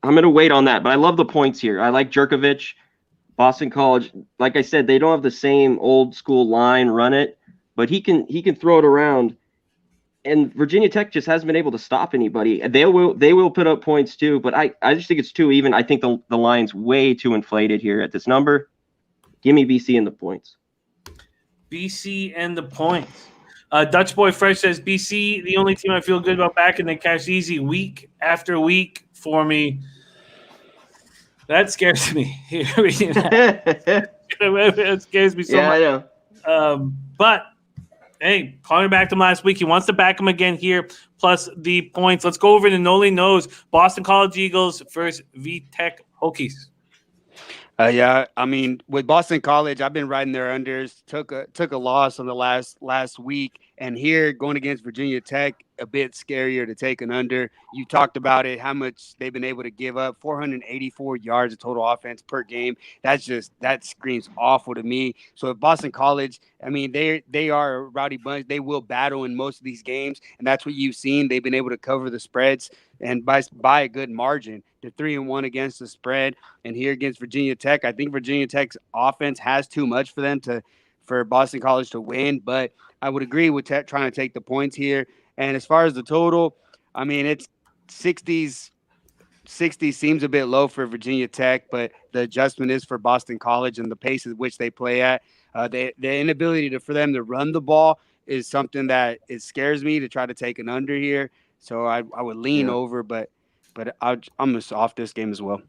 I'm going to wait on that. But I love the points here. I like Jerkovich, Boston College. Like I said, they don't have the same old school line, run it, but he can throw it around. And Virginia Tech just hasn't been able to stop anybody. They will put up points too, but I just think it's too even. I think the line's way too inflated here at this number. Give me BC and the points. BC and the points. Dutch Boy Fresh says BC, the only team I feel good about back, and they cash easy week after week for me. That scares me. It scares me so much. I know. But hey, Connor backed him last week. He wants to back him again here, plus the points. Let's go over to Nolly Knows. Boston College Eagles versus V-Tech Hokies. Yeah, I mean, with Boston College, I've been riding their unders. Took a loss on the last week, and here going against Virginia Tech, a bit scarier to take an under. You talked about it, how much they've been able to give up, 484 yards of total offense per game. That screams awful to me. So if Boston College, I mean, they are a rowdy bunch. They will battle in most of these games, and that's what you've seen. They've been able to cover the spreads and by a good margin. They're 3-1 against the spread, and here against Virginia Tech, I think Virginia Tech's offense has too much for them for Boston College to win. But I would agree with trying to take the points here. And as far as the total, I mean, it's 60s. 60 seems a bit low for Virginia Tech, but the adjustment is for Boston College and the pace at which they play at. The inability for them to run the ball is something that it scares me to try to take an under here. So I would lean over, but I'm just off this game as well.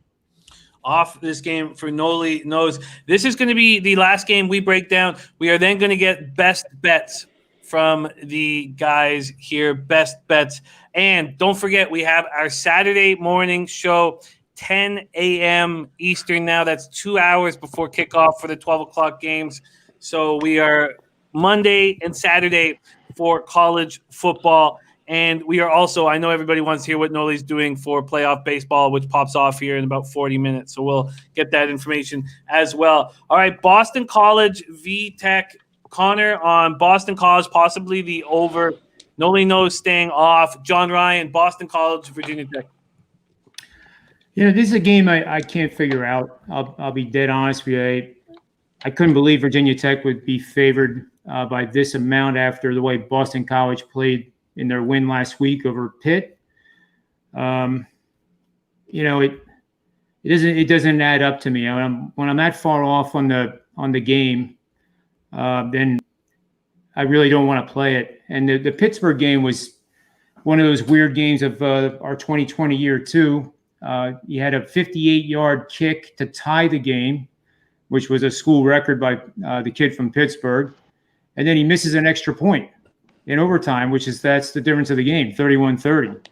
Off this game for Nolly Knows. This is going to be the last game we break down. We are then going to get best bets from the guys here, best bets. And don't forget, we have our Saturday morning show, 10 a.m. Eastern now. That's 2 hours before kickoff for the 12 o'clock games. So we are Monday and Saturday for college football. And we are also, I know everybody wants to hear what Nolly's doing for playoff baseball, which pops off here in about 40 minutes. So we'll get that information as well. All right, Boston College V-Tech. Connor on Boston College, possibly the over. Nolly Knows staying off. John Ryan, Boston College, Virginia Tech. Yeah, this is a game I can't figure out. I'll be dead honest with you. I couldn't believe Virginia Tech would be favored by this amount after the way Boston College played in their win last week over Pitt. It doesn't add up to me. When I'm that far off on the game, then I really don't want to play it. And the Pittsburgh game was one of those weird games of our 2020 year too. You had a 58-yard kick to tie the game, which was a school record by the kid from Pittsburgh. And then he misses an extra point in overtime, that's the difference of the game, 31-30.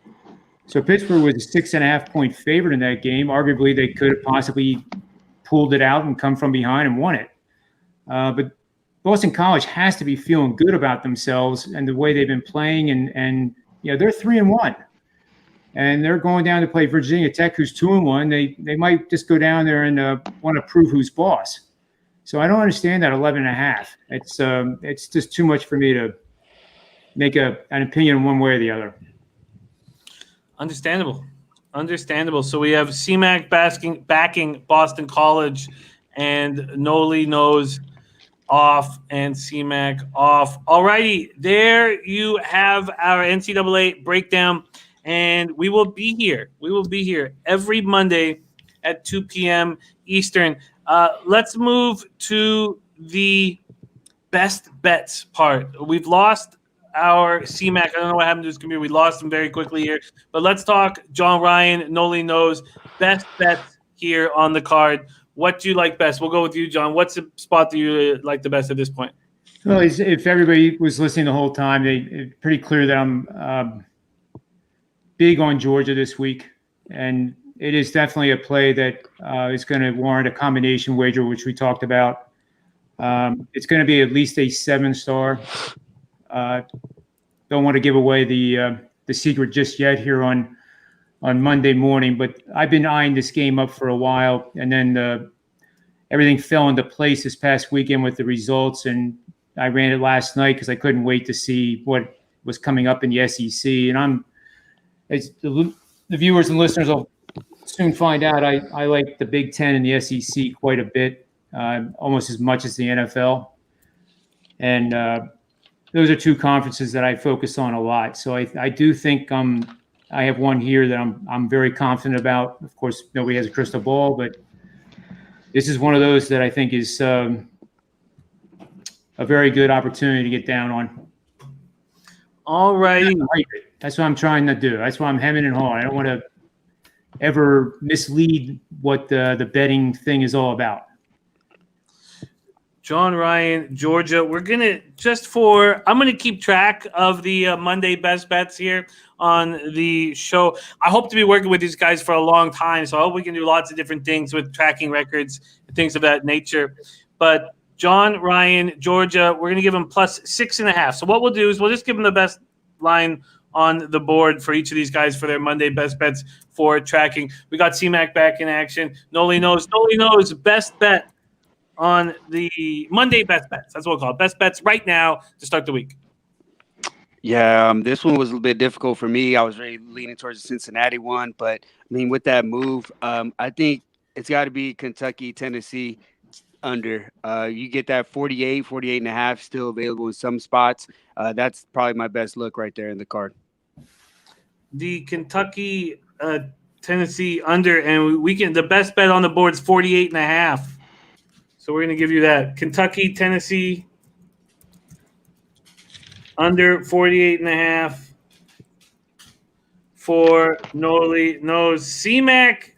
So Pittsburgh was a 6.5-point favorite in that game. Arguably, they could have possibly pulled it out and come from behind and won it. But Boston College has to be feeling good about themselves and the way they've been playing. And they're 3-1. And they're going down to play Virginia Tech, who's 2-1. They might just go down there and want to prove who's boss. So I don't understand that 11.5. It's just too much for me to make an opinion one way or the other. Understandable. So we have CMac backing Boston College, and Nolly Knows off and CMac off. All righty, there you have our NCAA breakdown, and we will be here. Every Monday at 2 p.m. Eastern. Let's move to the best bets part. We've lost our CMac. I don't know what happened to his computer. We lost him very quickly here. But let's talk John Ryan, Nolly Knows, best bets here on the card. What do you like best? We'll go with you, John. What's the spot that you like the best at this point? Well, if everybody was listening the whole time, it's pretty clear that I'm big on Georgia this week. And it is definitely a play that is going to warrant a combination wager, which we talked about. It's going to be at least a 7-star. Don't want to give away the secret just yet here on Monday morning, but I've been eyeing this game up for a while, and then everything fell into place this past weekend with the results, and I ran it last night because I couldn't wait to see what was coming up in the SEC. And the viewers and listeners will soon find out. I like the Big Ten and the SEC quite a bit, almost as much as the NFL. And those are two conferences that I focus on a lot. So I do think I have one here that I'm very confident about. Of course, nobody has a crystal ball, but this is one of those that I think is a very good opportunity to get down on. All right. That's what I'm trying to do. That's why I'm hemming and hawing. I don't want to ever mislead what the betting thing is all about. John Ryan, Georgia. I'm going to keep track of the Monday best bets here on the show. I hope to be working with these guys for a long time, so I hope we can do lots of different things with tracking records and things of that nature. But John Ryan, Georgia, we're going to give them plus 6.5. So what we'll do is we'll just give them the best line on the board for each of these guys for their Monday best bets for tracking. We got CMac back in action. Nolly knows best bet on the Monday best bets. That's what we'll call it. Best bets right now to start the week. Yeah, this one was a little bit difficult for me. I was really leaning towards the Cincinnati one, but I mean, with that move, I think it's got to be Kentucky, Tennessee under. You get that 48 and a half still available in some spots. That's probably my best look right there in the card. The Kentucky, Tennessee under, and the best bet on the board is 48 and a half. So we're going to give you that. Kentucky, Tennessee, under 48 and a half for Nolly knows. CMac,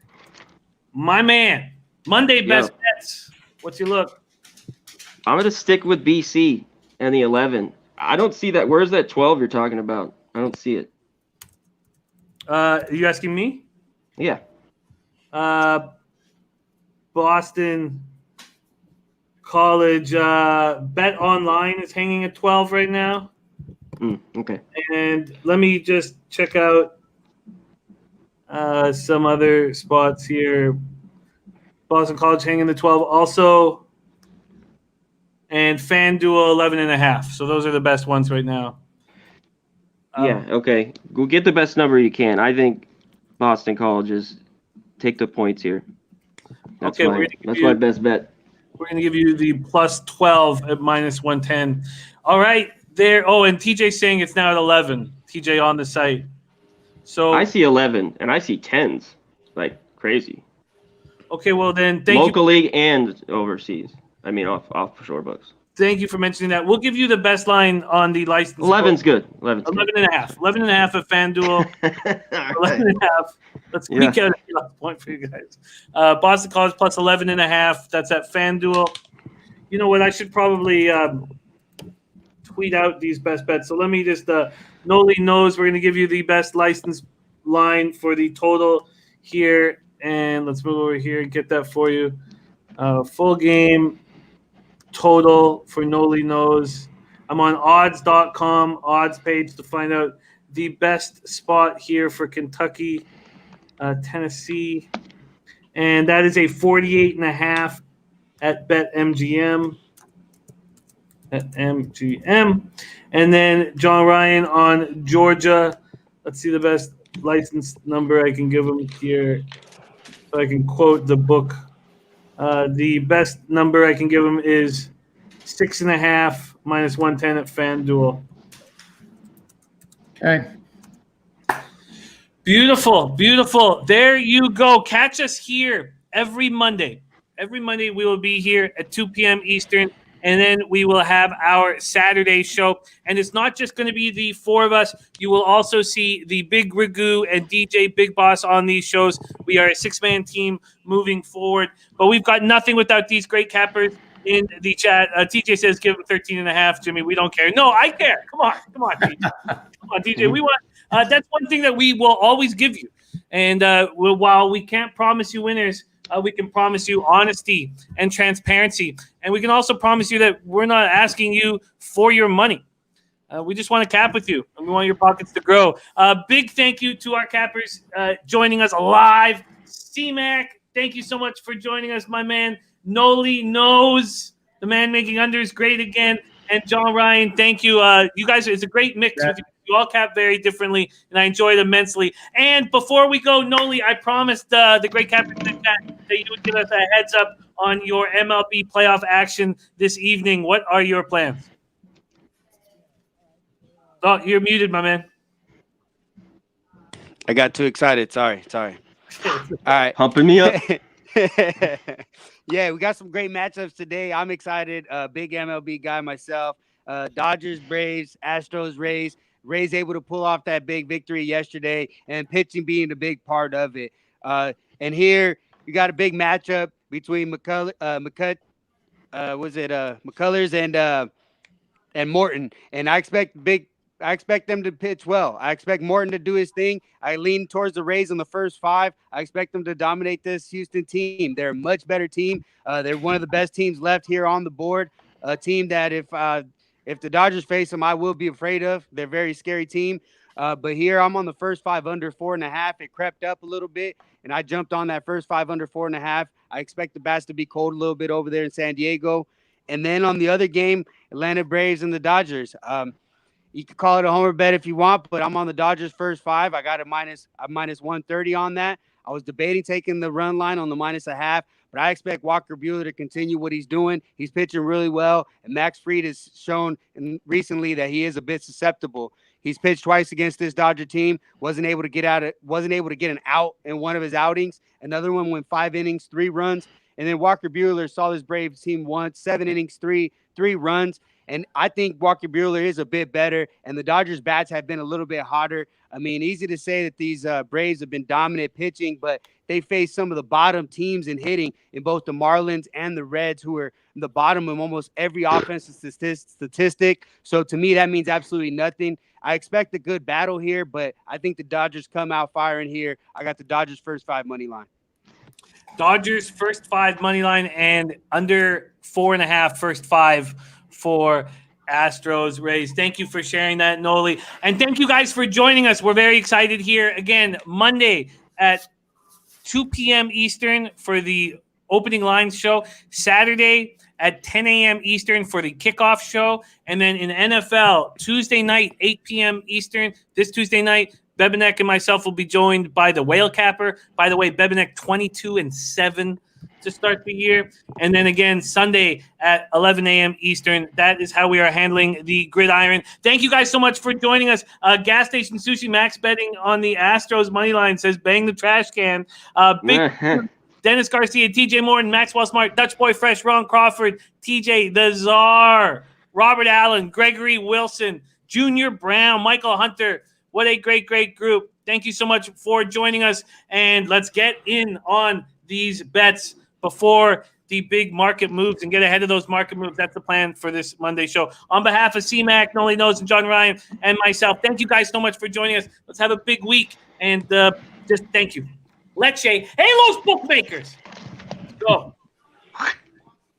my man. Monday best bets. What's your look? I'm going to stick with BC and the 11. I don't see that. Where's that 12 you're talking about? I don't see it. Are you asking me? Yeah. Boston College Bet Online is hanging at 12 right now. Okay. And let me just check out some other spots here. Boston College hanging at 12 also. And FanDuel 11 and a half. So those are the best ones right now. Yeah, okay. Go get the best number you can. I think Boston College take the points here. That's my best bet. We're going to give you the plus 12 at minus 110. All right. There. Oh, and TJ's saying it's now at 11. TJ on the site. So I see 11, and I see 10s. Like crazy. Okay, well then thank you. Local league and overseas. I mean, off shore books. Thank you for mentioning that. We'll give you the best line on the license. 11's good. 11 and a half. 11 and a half at FanDuel. 11 and a half. Let's squeak out a point for you guys. Boston College plus 11 and a half. That's at FanDuel. You know what? I should probably tweet out these best bets. So let me just Nolly knows we're going to give you the best license line for the total here. And let's move over here and get that for you. Full game total for Nolly knows. I'm on odds.com, odds page to find out the best spot here for Kentucky, Tennessee. And that is a 48 and a half at BetMGM. At MGM. And then John Ryan on Georgia. Let's see the best license number I can give him here so I can quote the book. The best number I can give him is 6.5 minus 110 at FanDuel. Okay. Beautiful, beautiful. There you go. Catch us here every Monday. Every Monday we will be here at 2 p.m. Eastern, and then we will have our Saturday show. And it's not just going to be the four of us. You will also see the Big Ragu and DJ Big Boss on these shows. We are a six-man team moving forward. But we've got nothing without these great cappers in the chat. TJ says give him 13 and a half. Jimmy, we don't care. No, I care. Come on, TJ. Come on, TJ. We want. That's one thing that we will always give you. And while we can't promise you winners, we can promise you honesty and transparency. And we can also promise you that we're not asking you for your money. We just want to cap with you, and we want your pockets to grow. Big thank you to our cappers joining us live. CMac, thank you so much for joining us, my man. Nolly knows the man making unders great again. and John Ryan. Thank you. You guys, it's a great mix. Yeah. You all cap very differently, and I enjoy it immensely. And before we go, Nolly, I promised the great captain in the chat that you would give us a heads up on your MLB playoff action this evening. What are your plans? Oh, you're muted, my man. I got too excited. Sorry. All right. Humping me up. Yeah, we got some great matchups today. I'm excited. Big MLB guy myself. Dodgers, Braves, Astros, Rays. Rays able to pull off that big victory yesterday, and pitching being a big part of it. And here you got a big matchup between McCullers and Morton, and I expect them to pitch well. I expect Morton to do his thing. I lean towards the Rays in the first 5. I expect them to dominate this Houston team. They're a much better team. They're one of the best teams left here on the board. A team that if the Dodgers face them, I will be afraid of. They're a very scary team. But here I'm on the first 5 under 4.5. It crept up a little bit, and I jumped on that first 5 under 4.5. I expect the bats to be cold a little bit over there in San Diego. And then on the other game, Atlanta Braves and the Dodgers. You could call it a homer bet if you want, but I'm on the Dodgers first 5. I got a minus 130 on that. I was debating taking the run line on the -0.5, but I expect Walker Buehler to continue what he's doing. He's pitching really well, and Max Fried has shown recently that he is a bit susceptible. He's pitched twice against this Dodger team. Wasn't able to get an out in one of his outings. Another one went 5 innings, 3 runs. And then Walker Buehler saw this Braves team once, 7 innings, 3 runs. And I think Walker Buehler is a bit better, and the Dodgers bats have been a little bit hotter. I mean, easy to say that these Braves have been dominant pitching, but they face some of the bottom teams in hitting in both the Marlins and the Reds, who are in the bottom of almost every offensive statistic. So to me, that means absolutely nothing. I expect a good battle here, but I think the Dodgers come out firing here. I got the Dodgers first 5 money line. Dodgers first 5 money line and under 4.5 first 5 for Astros Rays. Thank you for sharing that, Nolly. And thank you guys for joining us. We're very excited here. Again, Monday at 2 p.m. Eastern for the opening lines show. Saturday at 10 a.m. Eastern for the kickoff show. And then in NFL, Tuesday night, 8 p.m. Eastern. This Tuesday night, Bebenek and myself will be joined by the Whale Capper. By the way, Bebenek 22-7 to start the year. And then again, Sunday at 11 a.m. Eastern. That is how we are handling the gridiron. Thank you guys so much for joining us. Gas Station Sushi Max betting on the Astros money line says bang the trash can. Big Dennis Garcia, TJ Morton, Maxwell Smart, Dutch Boy Fresh, Ron Crawford, TJ the Czar, Robert Allen, Gregory Wilson, Junior Brown, Michael Hunter. What a great, great group. Thank you so much for joining us. And let's get in on these bets before the big market moves and get ahead of those market moves. That's the plan for this Monday show. On behalf of CMac, Nolly Knows, and John Ryan, and myself, thank you guys so much for joining us. Let's have a big week. And just thank you. Leche. Hey, los bookmakers. Let's go.